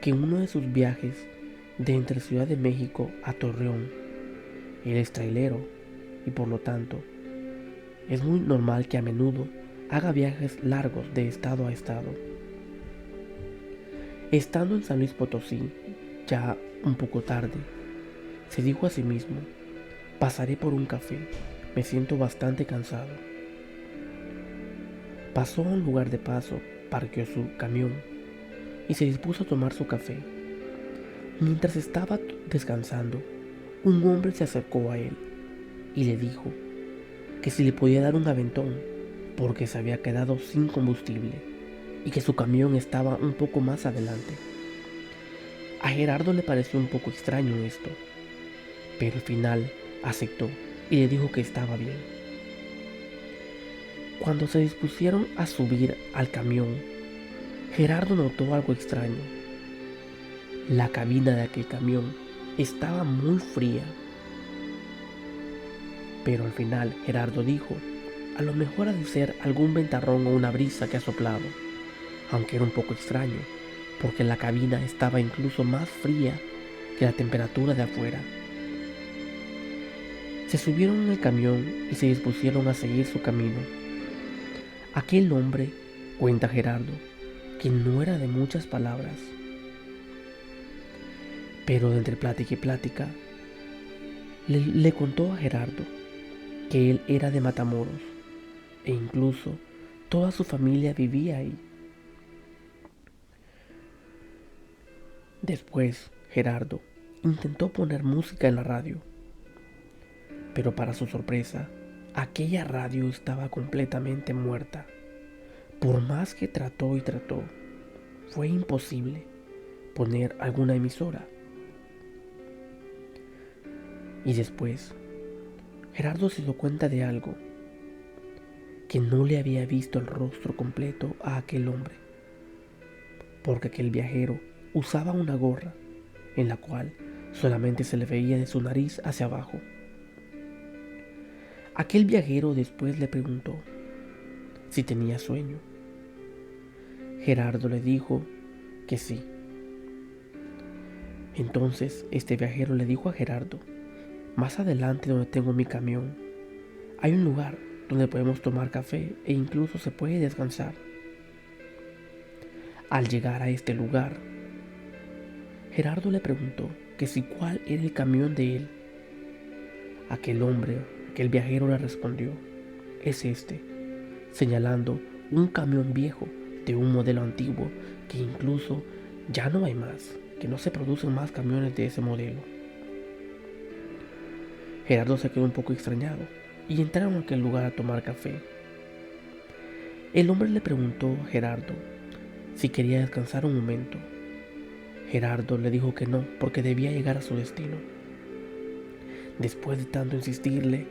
A: que en uno de sus viajes de entre Ciudad de México a Torreón, él es trailero y por lo tanto es muy normal que a menudo haga viajes largos de estado a estado. Estando en San Luis Potosí, ya un poco tarde, se dijo a sí mismo: pasaré por un café, me siento bastante cansado. Pasó a un lugar de paso, parqueó su camión y se dispuso a tomar su café. Mientras estaba descansando, un hombre se acercó a él y le dijo que si le podía dar un aventón porque se había quedado sin combustible y que su camión estaba un poco más adelante. A Gerardo le pareció un poco extraño esto, pero al final aceptó y le dijo que estaba bien. Cuando se dispusieron a subir al camión, Gerardo notó algo extraño. La cabina de aquel camión estaba muy fría. Pero al final Gerardo dijo: a lo mejor ha de ser algún ventarrón o una brisa que ha soplado, aunque era un poco extraño, porque la cabina estaba incluso más fría que la temperatura de afuera. Se subieron en el camión y se dispusieron a seguir su camino. Aquel hombre, cuenta Gerardo, que no era de muchas palabras, pero de entre plática y plática, le contó a Gerardo que él era de Matamoros e incluso toda su familia vivía ahí. Después, Gerardo intentó poner música en la radio, pero para su sorpresa, aquella radio estaba completamente muerta. Por más que trató y trató, fue imposible poner alguna emisora. Y después, Gerardo se dio cuenta de algo, que no le había visto el rostro completo a aquel hombre, porque aquel viajero usaba una gorra en la cual solamente se le veía de su nariz hacia abajo. Aquel viajero después le preguntó si tenía sueño. Gerardo le dijo que sí. Entonces este viajero le dijo a Gerardo: más adelante donde tengo mi camión, hay un lugar donde podemos tomar café e incluso se puede descansar. Al llegar a este lugar, Gerardo le preguntó que si cuál era el camión de él. Aquel viajero le respondió: es este, señalando un camión viejo de un modelo antiguo que incluso ya no hay más, que no se producen más camiones de ese modelo. Gerardo se quedó un poco extrañado y entraron a aquel lugar a tomar café. El hombre le preguntó a Gerardo si quería descansar un momento. Gerardo le dijo que no, porque debía llegar a su destino. Después de tanto insistirle,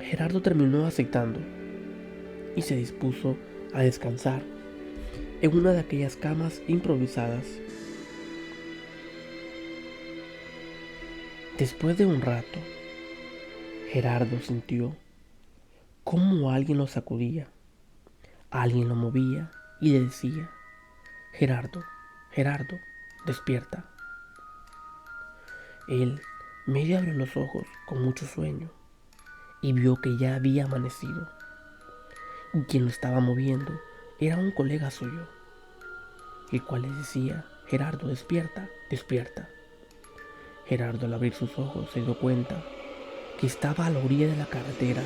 A: Gerardo terminó aceptando y se dispuso a descansar en una de aquellas camas improvisadas. Después de un rato, Gerardo sintió cómo alguien lo sacudía, alguien lo movía y le decía: Gerardo, Gerardo, despierta. Él medio abrió los ojos con mucho sueño y vio que ya había amanecido, y quien lo estaba moviendo era un colega suyo, el cual le decía: Gerardo, despierta, despierta. Gerardo, al abrir sus ojos, se dio cuenta que estaba a la orilla de la carretera.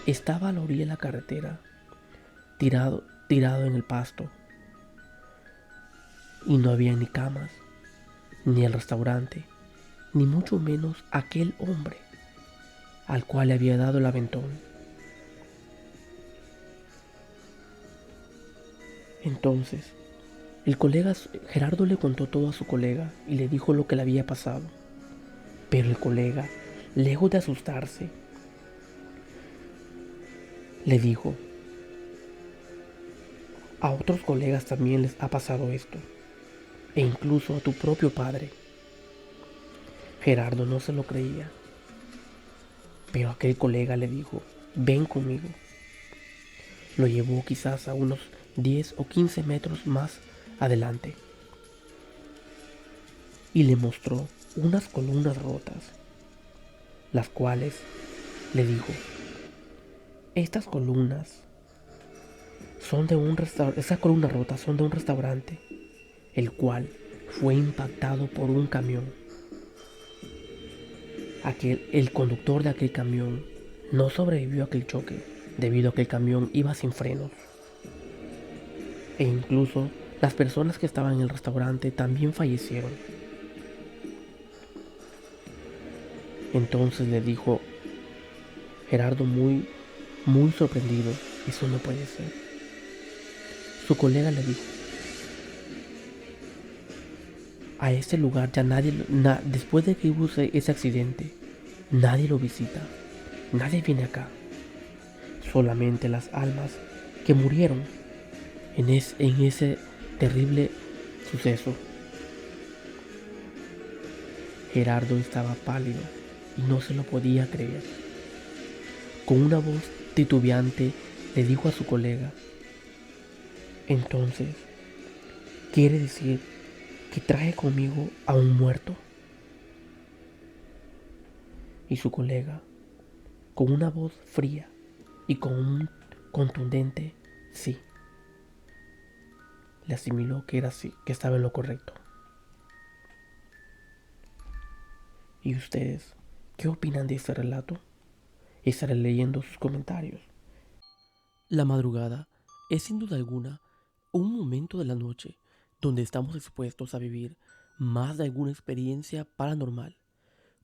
A: Estaba a la orilla de la carretera, tirado en el pasto, y no había ni camas, ni el restaurante, ni mucho menos aquel hombre al cual le había dado el aventón. Entonces, el colega Gerardo le contó todo a su colega y le dijo lo que le había pasado. Pero el colega, lejos de asustarse, le dijo: a otros colegas también les ha pasado esto, e incluso a tu propio padre. Gerardo no se lo creía, pero aquel colega le dijo: ven conmigo. Lo llevó quizás a unos 10 o 15 metros más adelante y le mostró unas columnas rotas, las cuales le dijo: estas columnas son de un restaurante, esas columnas rotas son de un restaurante, el cual fue impactado por un camión. El conductor de aquel camión no sobrevivió a aquel choque debido a que el camión iba sin frenos. E incluso las personas que estaban en el restaurante también fallecieron. Entonces le dijo Gerardo, muy sorprendido: eso no puede ser. Su colega le dijo: a este lugar ya nadie, después de que hubo ese accidente, nadie lo visita, nadie viene acá. Solamente las almas que murieron en ese terrible suceso. Gerardo estaba pálido y no se lo podía creer. Con una voz titubeante le dijo a su colega: entonces, ¿quiere decir que traje conmigo a un muerto? Y su colega, con una voz fría y con un contundente sí, le asimiló que era así, que estaba en lo correcto. ¿Y ustedes qué opinan de este relato? Estaré leyendo sus comentarios. La madrugada es sin duda alguna un momento de la noche donde estamos expuestos a vivir más de alguna experiencia paranormal,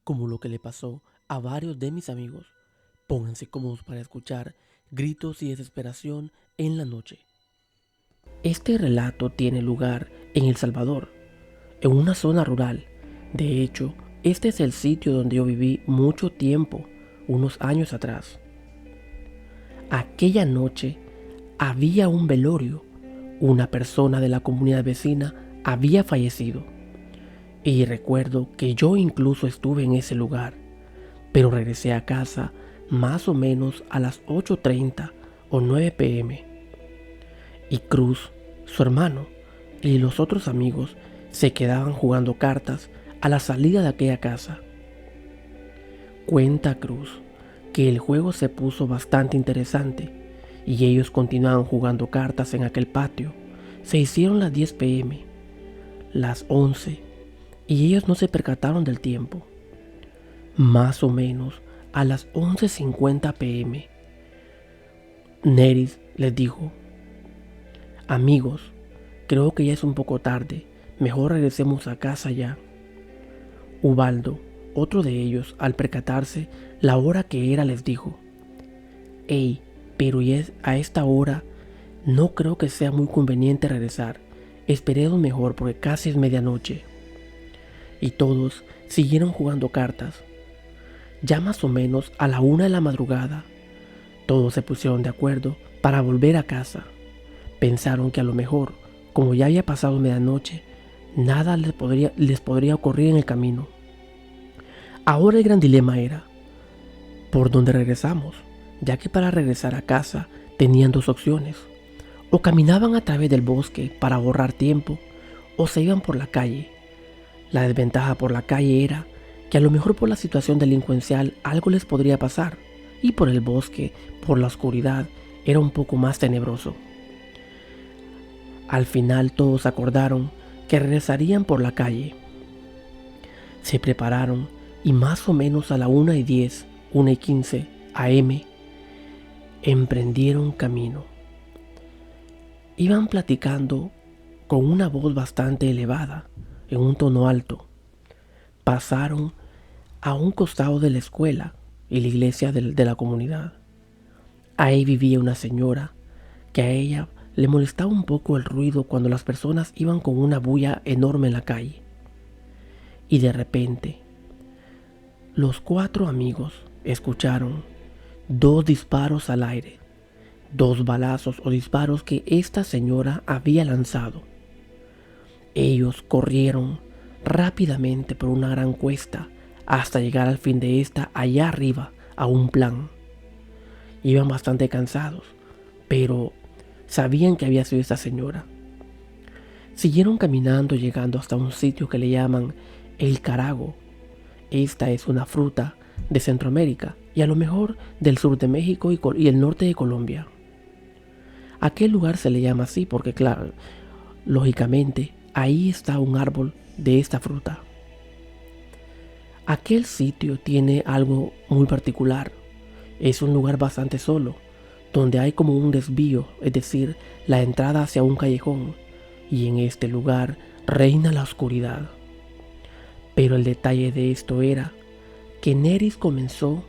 A: como lo que le pasó a varios de mis amigos. Pónganse cómodos para escuchar gritos y desesperación en la noche. Este relato tiene lugar en El Salvador, en una zona rural. De hecho, este es el sitio donde yo viví mucho tiempo, unos años atrás. Aquella noche había un velorio. Una persona de la comunidad vecina había fallecido. Y recuerdo que yo incluso estuve en ese lugar, pero regresé a casa más o menos a las 8:30 o 9 p.m. Y Cruz, su hermano, y los otros amigos se quedaban jugando cartas a la salida de aquella casa. Cuenta Cruz que el juego se puso bastante interesante y ellos continuaban jugando cartas en aquel patio. Se hicieron las 10 p.m., las 11, y ellos no se percataron del tiempo. Más o menos a las 11:50 p.m., Neris les dijo: amigos, creo que ya es un poco tarde, mejor regresemos a casa ya. Ubaldo, otro de ellos, al percatarse la hora que era, les dijo: hey, pero a esta hora no creo que sea muy conveniente regresar, esperemos mejor porque casi es medianoche. Y todos siguieron jugando cartas. Ya más o menos a la 1 de la madrugada, todos se pusieron de acuerdo para volver a casa. Pensaron que a lo mejor, como ya había pasado medianoche, nada les podría ocurrir en el camino. Ahora el gran dilema era, ¿por dónde regresamos? Ya que para regresar a casa tenían dos opciones. O caminaban a través del bosque para ahorrar tiempo, o se iban por la calle. La desventaja por la calle era que a lo mejor por la situación delincuencial algo les podría pasar, y por el bosque, por la oscuridad, era un poco más tenebroso. Al final todos acordaron que regresarían por la calle. Se prepararon y más o menos a la 1:10, 1:15 AM, emprendieron camino. Iban platicando con una voz bastante elevada, en un tono alto. Pasaron a un costado de la escuela y la iglesia de la comunidad. Ahí vivía una señora que a ella le molestaba un poco el ruido cuando las personas iban con una bulla enorme en la calle. Y de repente, los 4 amigos escucharon 2 disparos al aire, 2 balazos o disparos que esta señora había lanzado. Ellos corrieron rápidamente por una gran cuesta hasta llegar al fin de esta allá arriba a un plan. Iban bastante cansados, pero sabían que había sido esta señora. Siguieron caminando llegando hasta un sitio que le llaman el carago. Esta es una fruta de Centroamérica y a lo mejor del sur de México y el norte de Colombia. Aquel lugar se le llama así porque, claro, lógicamente, ahí está un árbol de esta fruta. Aquel sitio tiene algo muy particular. Es un lugar bastante solo, donde hay como un desvío, es decir, la entrada hacia un callejón, y en este lugar reina la oscuridad. Pero el detalle de esto era que Neris comenzó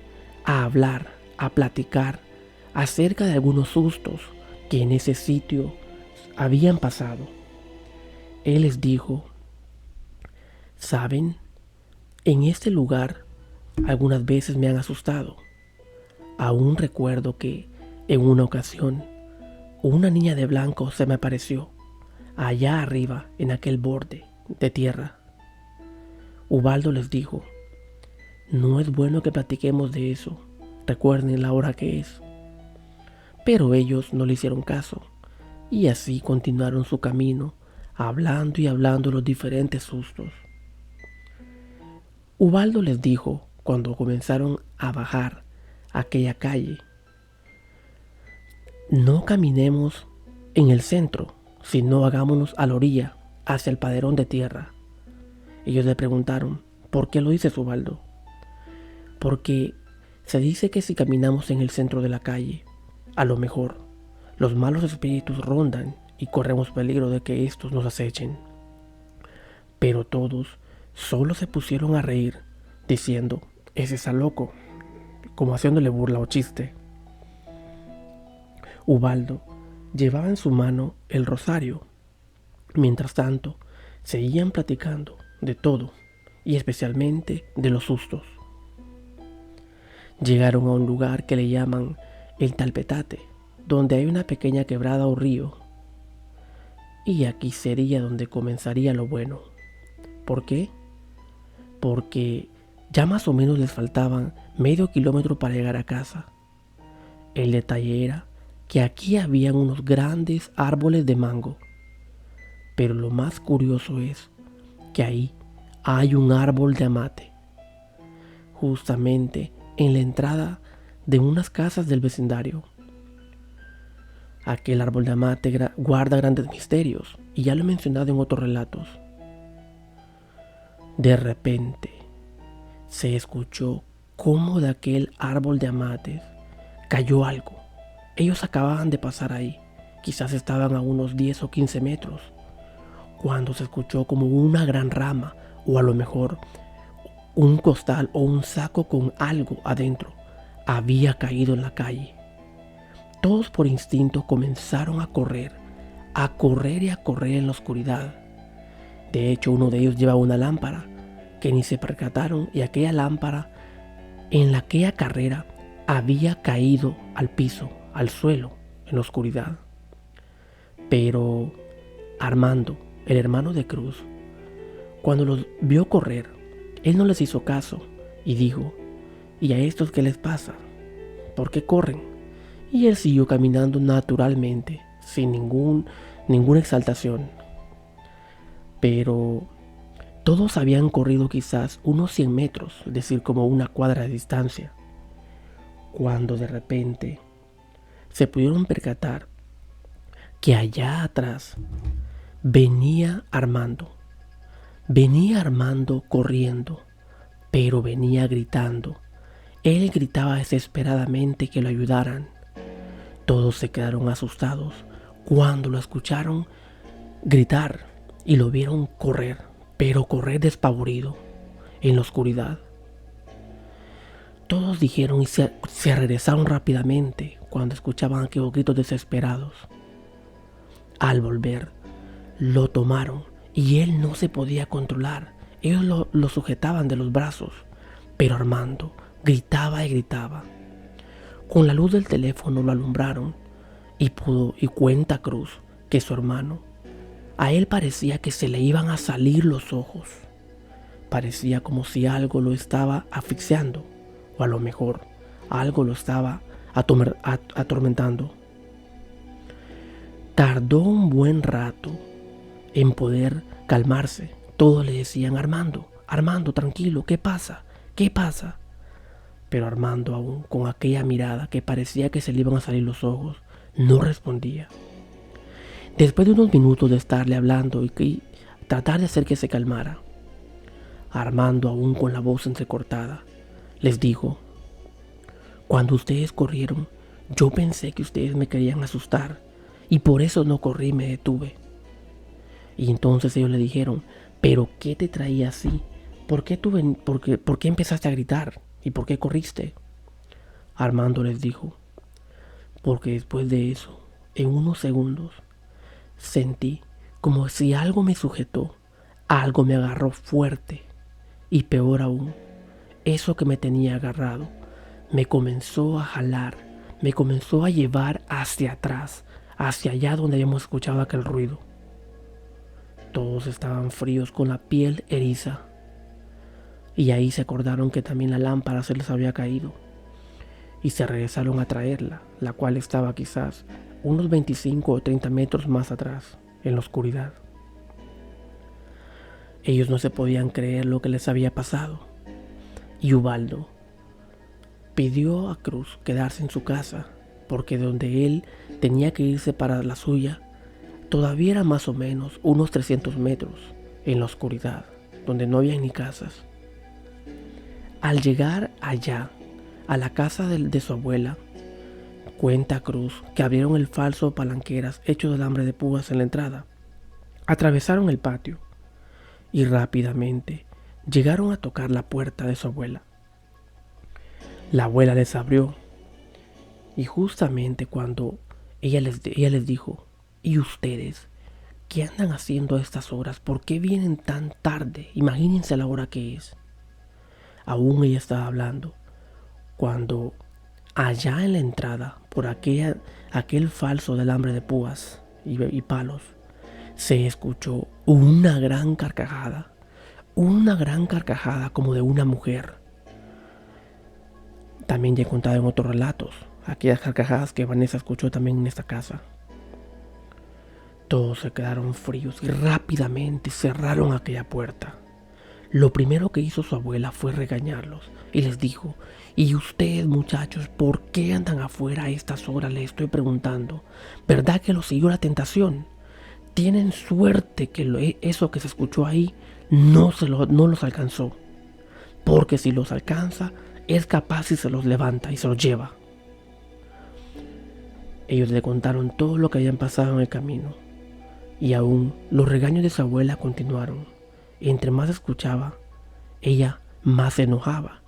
A: a hablar, a platicar acerca de algunos sustos que en ese sitio habían pasado. Él les dijo, ¿saben? En este lugar algunas veces me han asustado. Aún recuerdo que en una ocasión una niña de blanco se me apareció allá arriba en aquel borde de tierra. Ubaldo les dijo, no es bueno que platiquemos de eso, recuerden la hora que es. Pero ellos no le hicieron caso y así continuaron su camino, hablando y hablando los diferentes sustos. Ubaldo les dijo cuando comenzaron a bajar aquella calle, no caminemos en el centro, sino hagámonos a la orilla, hacia el paderón de tierra. Ellos le preguntaron, ¿por qué lo dices, Ubaldo? Porque se dice que si caminamos en el centro de la calle, a lo mejor los malos espíritus rondan y corremos peligro de que estos nos acechen. Pero todos solo se pusieron a reír, diciendo, ese está loco, como haciéndole burla o chiste. Ubaldo llevaba en su mano el rosario. Mientras tanto, seguían platicando de todo, y especialmente de los sustos. Llegaron a un lugar que le llaman el Talpetate, donde hay una pequeña quebrada o río. Y aquí sería donde comenzaría lo bueno. ¿Por qué? Porque ya más o menos les faltaban medio kilómetro para llegar a casa. El detalle era que aquí habían unos grandes árboles de mango. Pero lo más curioso es que ahí hay un árbol de amate, justamente en la entrada de unas casas del vecindario. Aquel árbol de amate guarda grandes misterios, y ya lo he mencionado en otros relatos. De repente, se escuchó cómo de aquel árbol de amates cayó algo. Ellos acababan de pasar ahí, quizás estaban a unos 10 o 15 metros, cuando se escuchó como una gran rama, o a lo mejor un costal o un saco con algo adentro, había caído en la calle. Todos por instinto comenzaron a correr y a correr en la oscuridad. De hecho, uno de ellos llevaba una lámpara, que ni se percataron, y aquella lámpara, en aquella carrera, había caído al piso, al suelo, en la oscuridad. Pero Armando, el hermano de Cruz, cuando los vio correr, él no les hizo caso y dijo: ¿y a estos qué les pasa? ¿Por qué corren? Y él siguió caminando naturalmente, sin ninguna exaltación. Pero todos habían corrido quizás unos 100 metros, es decir, como una cuadra de distancia, cuando de repente se pudieron percatar que allá atrás venía Armando. Venía Armando corriendo, pero venía gritando. Él gritaba desesperadamente que lo ayudaran. Todos se quedaron asustados cuando lo escucharon gritar y lo vieron correr, pero correr despavorido en la oscuridad. Todos dijeron y se regresaron rápidamente cuando escuchaban aquellos gritos desesperados. Al volver, lo tomaron y él no se podía controlar. Ellos lo sujetaban de los brazos, pero Armando gritaba y gritaba. Con la luz del teléfono lo alumbraron y cuenta Cruz que su hermano, a él parecía que se le iban a salir los ojos. Parecía como si algo lo estaba asfixiando, o a lo mejor algo lo estaba atormentando. Tardó un buen rato en poder calmarse. Todos le decían: Armando, Armando, tranquilo, ¿qué pasa? ¿Qué pasa? Pero Armando, aún con aquella mirada que parecía que se le iban a salir los ojos, no respondía. Después de unos minutos de estarle hablando y tratar de hacer que se calmara, Armando, aún con la voz entrecortada, les dijo: cuando ustedes corrieron, yo pensé que ustedes me querían asustar y por eso no corrí y me detuve. Y entonces ellos le dijeron: ¿pero qué te traía así? ¿Por qué empezaste a gritar? ¿Y por qué corriste? Armando les dijo: porque después de eso, en unos segundos, sentí como si algo me sujetó, algo me agarró fuerte y peor aún, eso que me tenía agarrado me comenzó a jalar, me comenzó a llevar hacia atrás, hacia allá donde habíamos escuchado aquel ruido. Todos estaban fríos, con la piel eriza. Y ahí se acordaron que también la lámpara se les había caído. Y se regresaron a traerla, la cual estaba quizás unos 25 o 30 metros más atrás, en la oscuridad. Ellos no se podían creer lo que les había pasado. Y Ubaldo pidió a Cruz quedarse en su casa, porque donde él tenía que irse para la suya, todavía era más o menos unos 300 metros en la oscuridad, donde no había ni casas. Al llegar allá, a la casa de su abuela, cuenta Cruz que abrieron el falso palanqueras hecho de alambre de púas en la entrada. Atravesaron el patio y rápidamente llegaron a tocar la puerta de su abuela. La abuela les abrió y justamente cuando ella les dijo: ¿y ustedes qué andan haciendo a estas horas? ¿Por qué vienen tan tarde? Imagínense la hora que es. Aún ella estaba hablando cuando allá en la entrada, por aquel falso de alambre de púas y palos, se escuchó una gran carcajada como de una mujer. También ya he contado en otros relatos aquellas carcajadas que Vanessa escuchó también en esta casa. Todos se quedaron fríos y rápidamente cerraron aquella puerta. Lo primero que hizo su abuela fue regañarlos y les dijo: ¿y ustedes, muchachos, por qué andan afuera a estas horas? Les estoy preguntando. ¿Verdad que los siguió la tentación? Tienen suerte que eso que se escuchó ahí no los alcanzó, porque si los alcanza es capaz y se los levanta y se los lleva. Ellos le contaron todo lo que habían pasado en el camino, y aún los regaños de su abuela continuaron. Entre más escuchaba, ella más se enojaba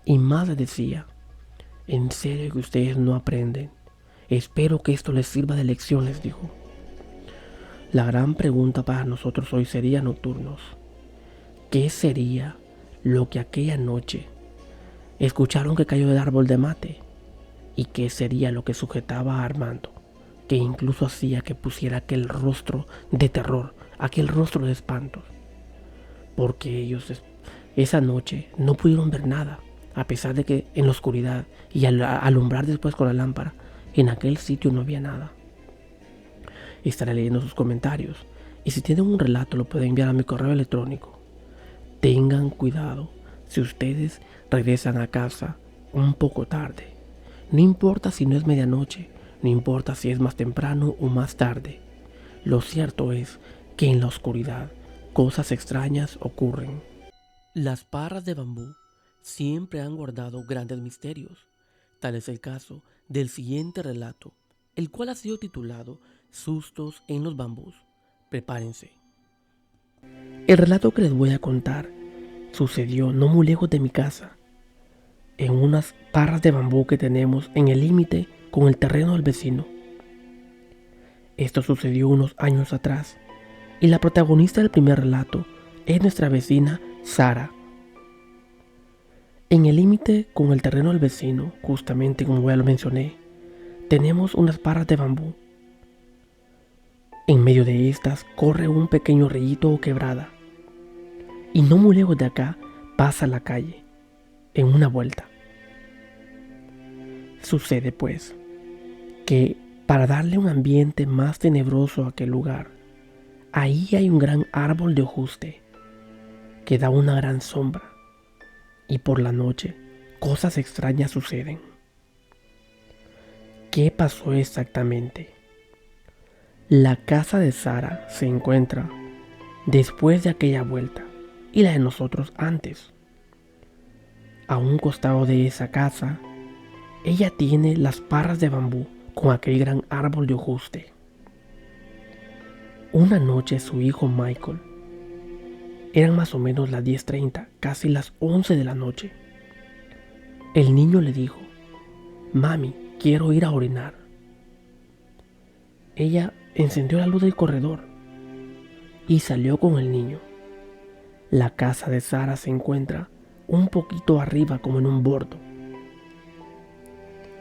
A: y más le decía: ¿en serio que ustedes no aprenden? Espero que esto les sirva de lección, les dijo. La gran pregunta para nosotros hoy sería, nocturnos: ¿qué sería lo que aquella noche escucharon que cayó del árbol de mate? ¿Y qué sería lo que sujetaba a Armando, que incluso hacía que pusiera aquel rostro de terror, aquel rostro de espanto? Porque ellos esa noche no pudieron ver nada, a pesar de que en la oscuridad y al alumbrar después con la lámpara, en aquel sitio no había nada. Estaré leyendo sus comentarios y si tienen un relato lo pueden enviar a mi correo electrónico. Tengan cuidado si ustedes regresan a casa un poco tarde. No importa si no es medianoche, no importa si es más temprano o más tarde. Lo cierto es que en la oscuridad cosas extrañas ocurren. Las parras de bambú siempre han guardado grandes misterios. Tal es el caso del siguiente relato, el cual ha sido titulado Sustos en los bambús. Prepárense. El relato que les voy a contar sucedió no muy lejos de mi casa, en unas parras de bambú que tenemos en el límite con el terreno del vecino. Esto sucedió unos años atrás y la protagonista del primer relato es nuestra vecina Sara. En el límite con el terreno del vecino, justamente como ya lo mencioné, tenemos unas parras de bambú. En medio de estas corre un pequeño rillito o quebrada. Y no muy lejos de acá pasa la calle, en una vuelta. Sucede pues que para darle un ambiente más tenebroso a aquel lugar, ahí hay un gran árbol de ojuste que da una gran sombra. Y por la noche cosas extrañas suceden. ¿Qué pasó exactamente? La casa de Sara se encuentra después de aquella vuelta y la de nosotros antes. A un costado de esa casa, ella tiene las parras de bambú con aquel gran árbol de ojuste. Una noche su hijo Michael, eran más o menos las 10:30, casi las 11 de la noche. El niño le dijo: «Mami, quiero ir a orinar». Ella encendió la luz del corredor y salió con el niño. La casa de Sara se encuentra un poquito arriba, como en un bordo.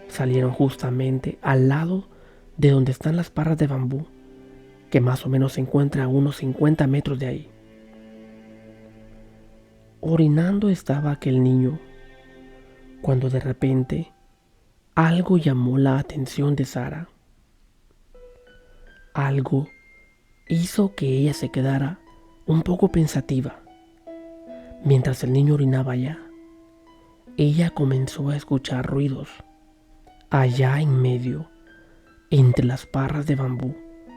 A: Salieron justamente al lado de donde están las parras de bambú, que más o menos se encuentra a unos 50 metros de ahí. Orinando estaba aquel niño, cuando de repente algo llamó la atención de Sara. Algo hizo que ella se quedara un poco pensativa. Mientras el niño orinaba allá, ella comenzó a escuchar ruidos allá en medio, entre las parras de bambú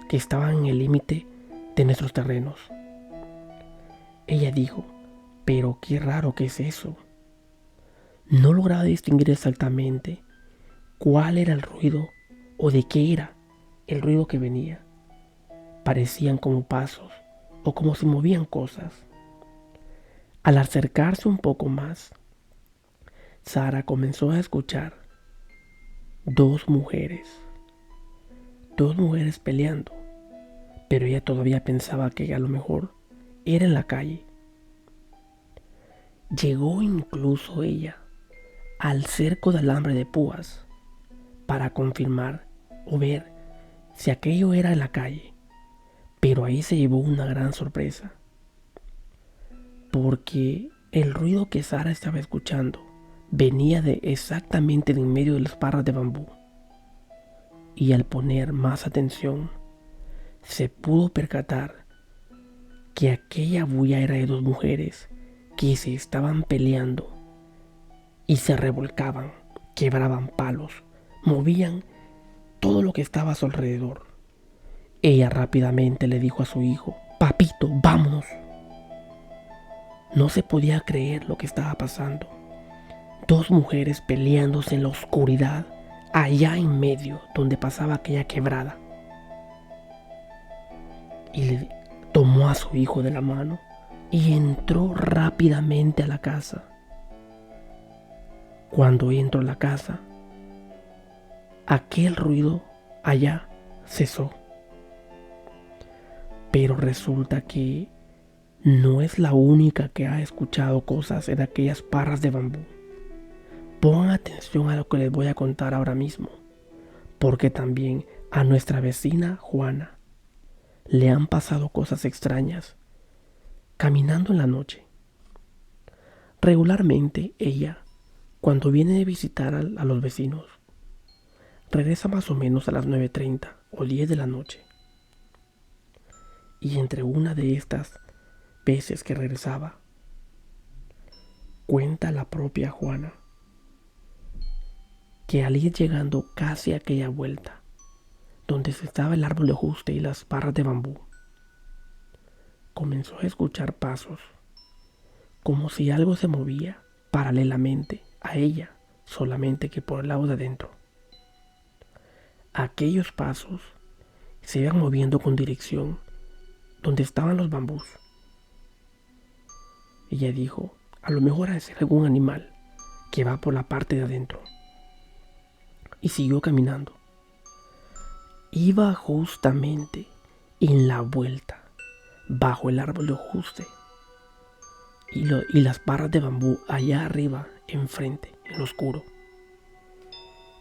A: que estaban en el límite de nuestros terrenos. Ella dijo: «Pero qué raro que es eso». No lograba distinguir exactamente cuál era el ruido o de qué era el ruido que venía. Parecían como pasos o como si movían cosas. Al acercarse un poco más, Sara comenzó a escuchar dos mujeres peleando, pero ella todavía pensaba que a lo mejor era en la calle. Llegó incluso ella al cerco de alambre de púas para confirmar o ver si aquello era en la calle, pero ahí se llevó una gran sorpresa, porque el ruido que Sara estaba escuchando venía exactamente de en medio de las parras de bambú. Y al poner más atención, se pudo percatar que aquella bulla era de dos mujeres que se estaban peleando y se revolcaban, quebraban palos, movían todo lo que estaba a su alrededor. Ella rápidamente le dijo a su hijo: «Papito, vámonos». No se podía creer lo que estaba pasando. Dos mujeres peleándose en la oscuridad, allá en medio donde pasaba aquella quebrada. Y le tomó a su hijo de la mano y entró rápidamente a la casa. Cuando entró a la casa, aquel ruido allá cesó. Pero resulta que no es la única que ha escuchado cosas en aquellas parras de bambú. Pongan atención a lo que les voy a contar ahora mismo, porque también a nuestra vecina Juana le han pasado cosas extrañas caminando en la noche. Regularmente ella Cuando viene de visitar a los vecinos, regresa más o menos a las 9:30 o 10 de la noche. Y entre una de estas veces que regresaba, cuenta la propia Juana que al ir llegando casi a aquella vuelta, donde estaba el árbol de ajuste y las barras de bambú, comenzó a escuchar pasos, como si algo se movía paralelamente a ella, solamente que por el lado de adentro. Aquellos pasos se iban moviendo con dirección donde estaban los bambús. Ella dijo, a lo mejor ha de ser algún animal que va por la parte de adentro. Y siguió caminando. Iba justamente en la vuelta, bajo el árbol de ajuste y las barras de bambú allá arriba, enfrente, en lo oscuro.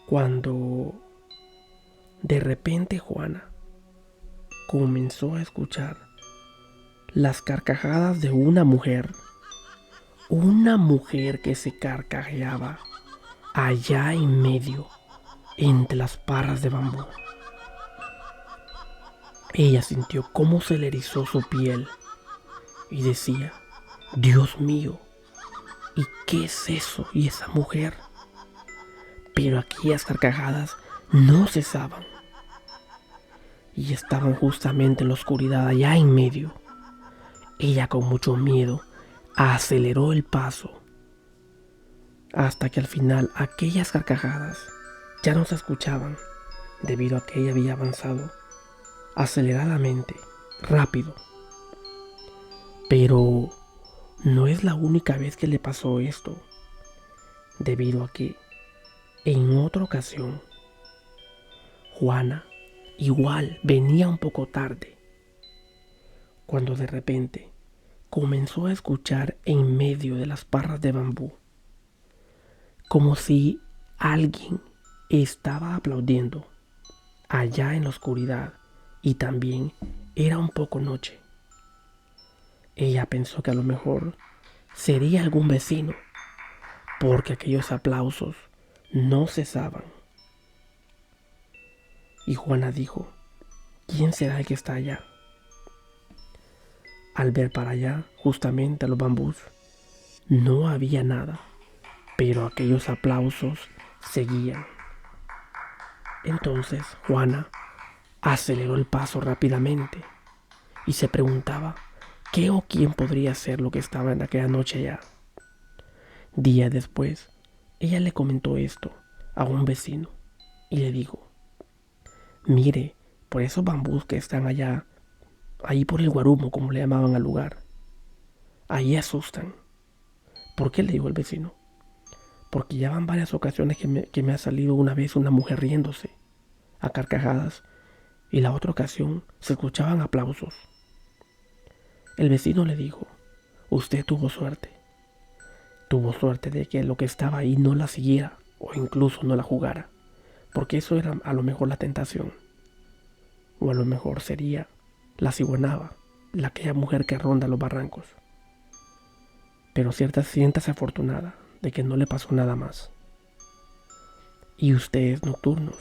A: Cuando de repente Juana comenzó a escuchar las carcajadas de una mujer que se carcajeaba allá en medio, entre las barras de bambú. Ella sintió cómo se le erizó su piel y decía, Dios mío, ¿y qué es eso? ¿Y esa mujer? Pero aquellas carcajadas no cesaban y estaban justamente en la oscuridad allá en medio. Ella con mucho miedo aceleró el paso hasta que al final aquellas carcajadas ya no se escuchaban debido a que ella había avanzado aceleradamente, rápido. Pero no es la única vez que le pasó esto, debido a que en otra ocasión Juana igual venía un poco tarde, cuando de repente comenzó a escuchar en medio de las barras de bambú, como si alguien estaba aplaudiendo allá en la oscuridad y también era un poco noche. Ella pensó que a lo mejor sería algún vecino, porque aquellos aplausos no cesaban. Y Juana dijo, ¿quién será el que está allá? Al ver para allá, justamente a los bambús, no había nada, pero aquellos aplausos seguían. Entonces Juana aceleró el paso rápidamente y se preguntaba qué o quién podría ser lo que estaba en aquella noche allá. Días después, ella le comentó esto a un vecino y le dijo, mire, por esos bambús que están allá, ahí por el Guarumo, como le llamaban al lugar, ahí asustan. ¿Por qué? Le dijo el vecino. Porque ya van varias ocasiones que me ha salido una vez una mujer riéndose a carcajadas y la otra ocasión se escuchaban aplausos. El vecino le dijo, usted tuvo suerte. Tuvo suerte de que lo que estaba ahí no la siguiera o incluso no la jugara, porque eso era a lo mejor la tentación. O a lo mejor sería la ciguanaba, aquella mujer que ronda los barrancos. Pero siéntase afortunada de que no le pasó nada más. ¿Y ustedes, nocturnos,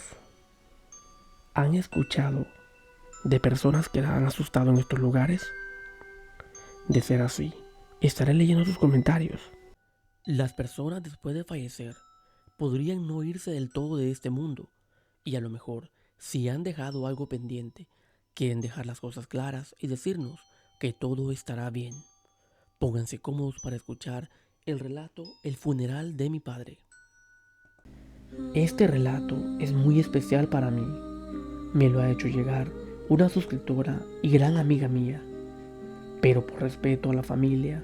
A: han escuchado de personas que la han asustado en estos lugares? De ser así, estaré leyendo sus comentarios. Las personas después de fallecer podrían no irse del todo de este mundo y a lo mejor, si han dejado algo pendiente, quieren dejar las cosas claras y decirnos que todo estará bien. Pónganse cómodos para escuchar el relato El funeral de mi padre. Este relato es muy especial para mí. Me lo ha hecho llegar una suscriptora y gran amiga mía. Pero por respeto a la familia,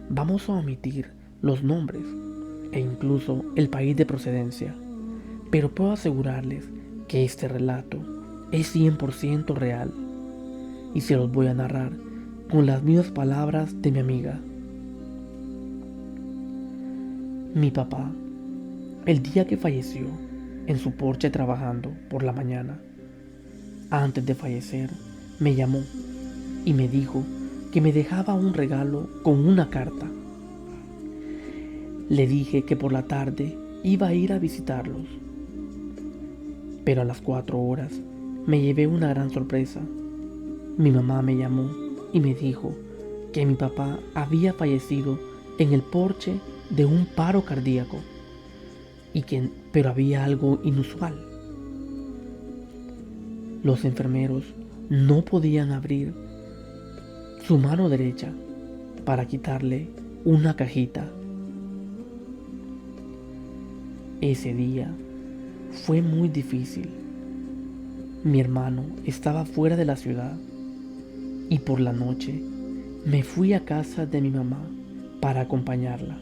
A: vamos a omitir los nombres e incluso el país de procedencia. Pero puedo asegurarles que este relato es 100% real y se los voy a narrar con las mismas palabras de mi amiga. Mi papá, el día que falleció, en su porche trabajando por la mañana, antes de fallecer, me llamó y me dijo que me dejaba un regalo con una carta.
B: Le dije que por la tarde iba a ir a visitarlos. Pero a las 4 horas me llevé una gran sorpresa. Mi mamá me llamó y me dijo que mi papá había fallecido en el porche de un paro cardíaco pero había algo inusual. Los enfermeros no podían abrir su mano derecha para quitarle una cajita. Ese día fue muy difícil. Mi hermano estaba fuera de la ciudad y por la noche me fui a casa de mi mamá para acompañarla.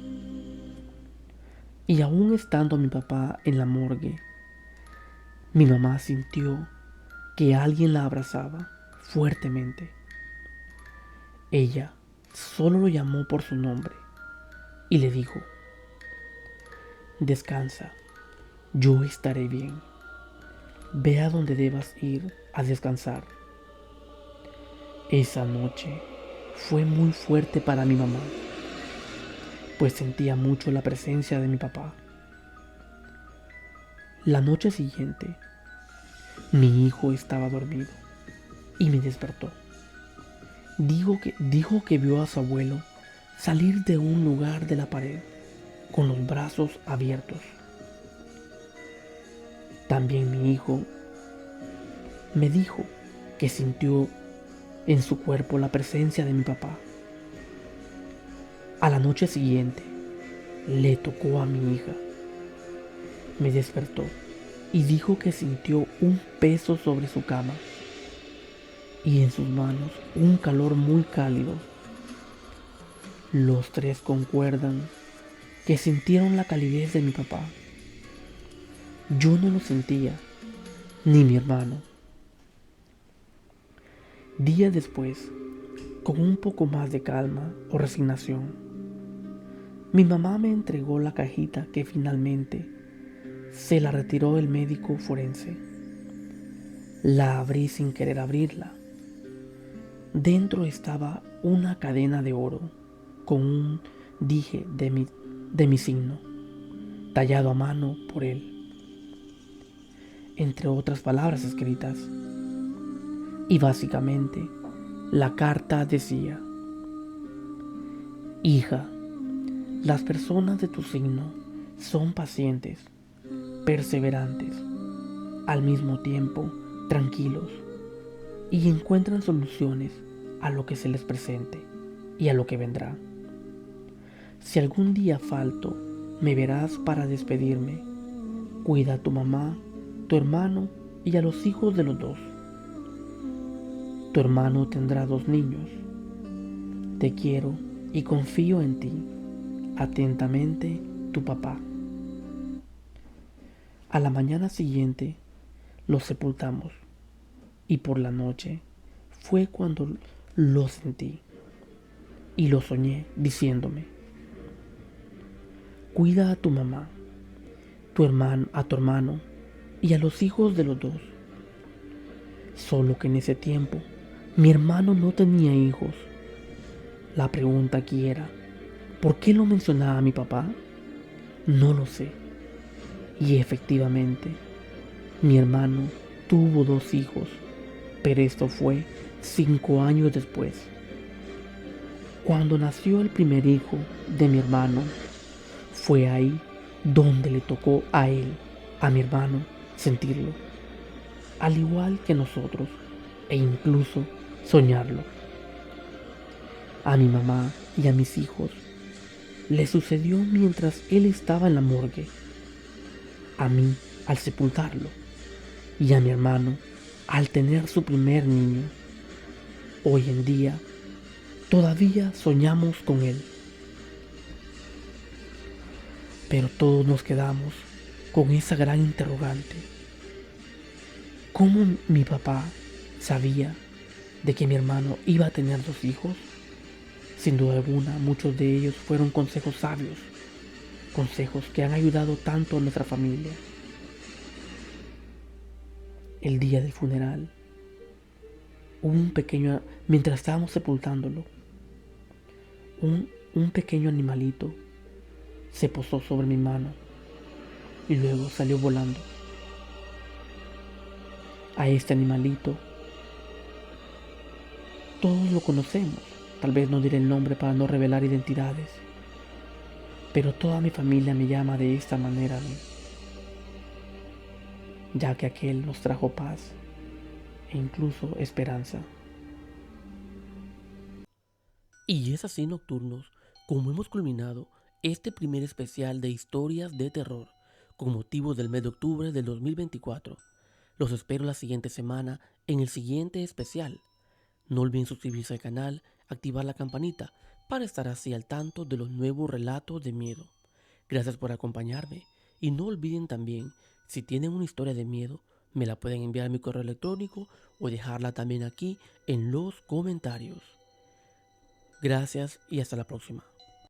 B: Y aún estando mi papá en la morgue, mi mamá sintió que alguien la abrazaba fuertemente. Ella solo lo llamó por su nombre y le dijo: descansa, yo estaré bien. Ve a donde debas ir a descansar. Esa noche fue muy fuerte para mi mamá, pues sentía mucho la presencia de mi papá. La noche siguiente, mi hijo estaba dormido y me despertó. Dijo que vio a su abuelo salir de un lugar de la pared con los brazos abiertos. También mi hijo me dijo que sintió en su cuerpo la presencia de mi papá. A la noche siguiente le tocó a mi hija. Me despertó y dijo que sintió un peso sobre su cama y en sus manos un calor muy cálido. Los tres concuerdan que sintieron la calidez de mi papá. Yo no lo sentía, ni mi hermano. Días después, con un poco más de calma o resignación, mi mamá me entregó la cajita que finalmente se la retiró el médico forense. La abrí sin querer abrirla. Dentro estaba una cadena de oro con un dije de mi signo, tallado a mano por él, entre otras palabras escritas. Y básicamente, la carta decía: hija, las personas de tu signo son pacientes, perseverantes, al mismo tiempo tranquilos, y encuentran soluciones a lo que se les presente y a lo que vendrá. Si algún día falto, me verás para despedirme. Cuida a tu mamá, tu hermano y a los hijos de los dos. Tu hermano tendrá 2 niños. Te quiero y confío en ti. Atentamente, tu papá. A la mañana siguiente lo sepultamos y por la noche fue cuando lo sentí y lo soñé diciéndome: cuida a tu mamá, a tu hermano y a los hijos de los dos. Solo que en ese tiempo mi hermano no tenía hijos. La pregunta aquí era: ¿por qué lo mencionaba a mi papá? No lo sé. Y efectivamente, mi hermano tuvo 2 hijos, pero esto fue 5 años después. Cuando nació el primer hijo de mi hermano, fue ahí donde le tocó a él, a mi hermano, sentirlo, al igual que nosotros, e incluso soñarlo. A mi mamá y a mis hijos le sucedió mientras él estaba en la morgue, a mí al sepultarlo y a mi hermano al tener su primer niño. Hoy en día todavía soñamos con él, pero todos nos quedamos con esa gran interrogante: ¿cómo mi papá sabía de que mi hermano iba a tener 2 hijos? Sin duda alguna, muchos de ellos fueron consejos sabios, consejos que han ayudado tanto a nuestra familia. El día del funeral, mientras estábamos sepultándolo, un pequeño animalito se posó sobre mi mano y luego salió volando. A este animalito todos lo conocemos, tal vez no diré el nombre para no revelar identidades, pero toda mi familia me llama de esta manera a mí, ya que aquel nos trajo paz e incluso esperanza.
A: Y es así, nocturnos, como hemos culminado este primer especial de historias de terror con motivo del mes de octubre del 2024. Los espero la siguiente semana en el siguiente especial. No olviden suscribirse al canal, activar la campanita para estar así al tanto de los nuevos relatos de miedo. Gracias por acompañarme y no olviden también, si tienen una historia de miedo, me la pueden enviar a mi correo electrónico o dejarla también aquí en los comentarios. Gracias y hasta la próxima.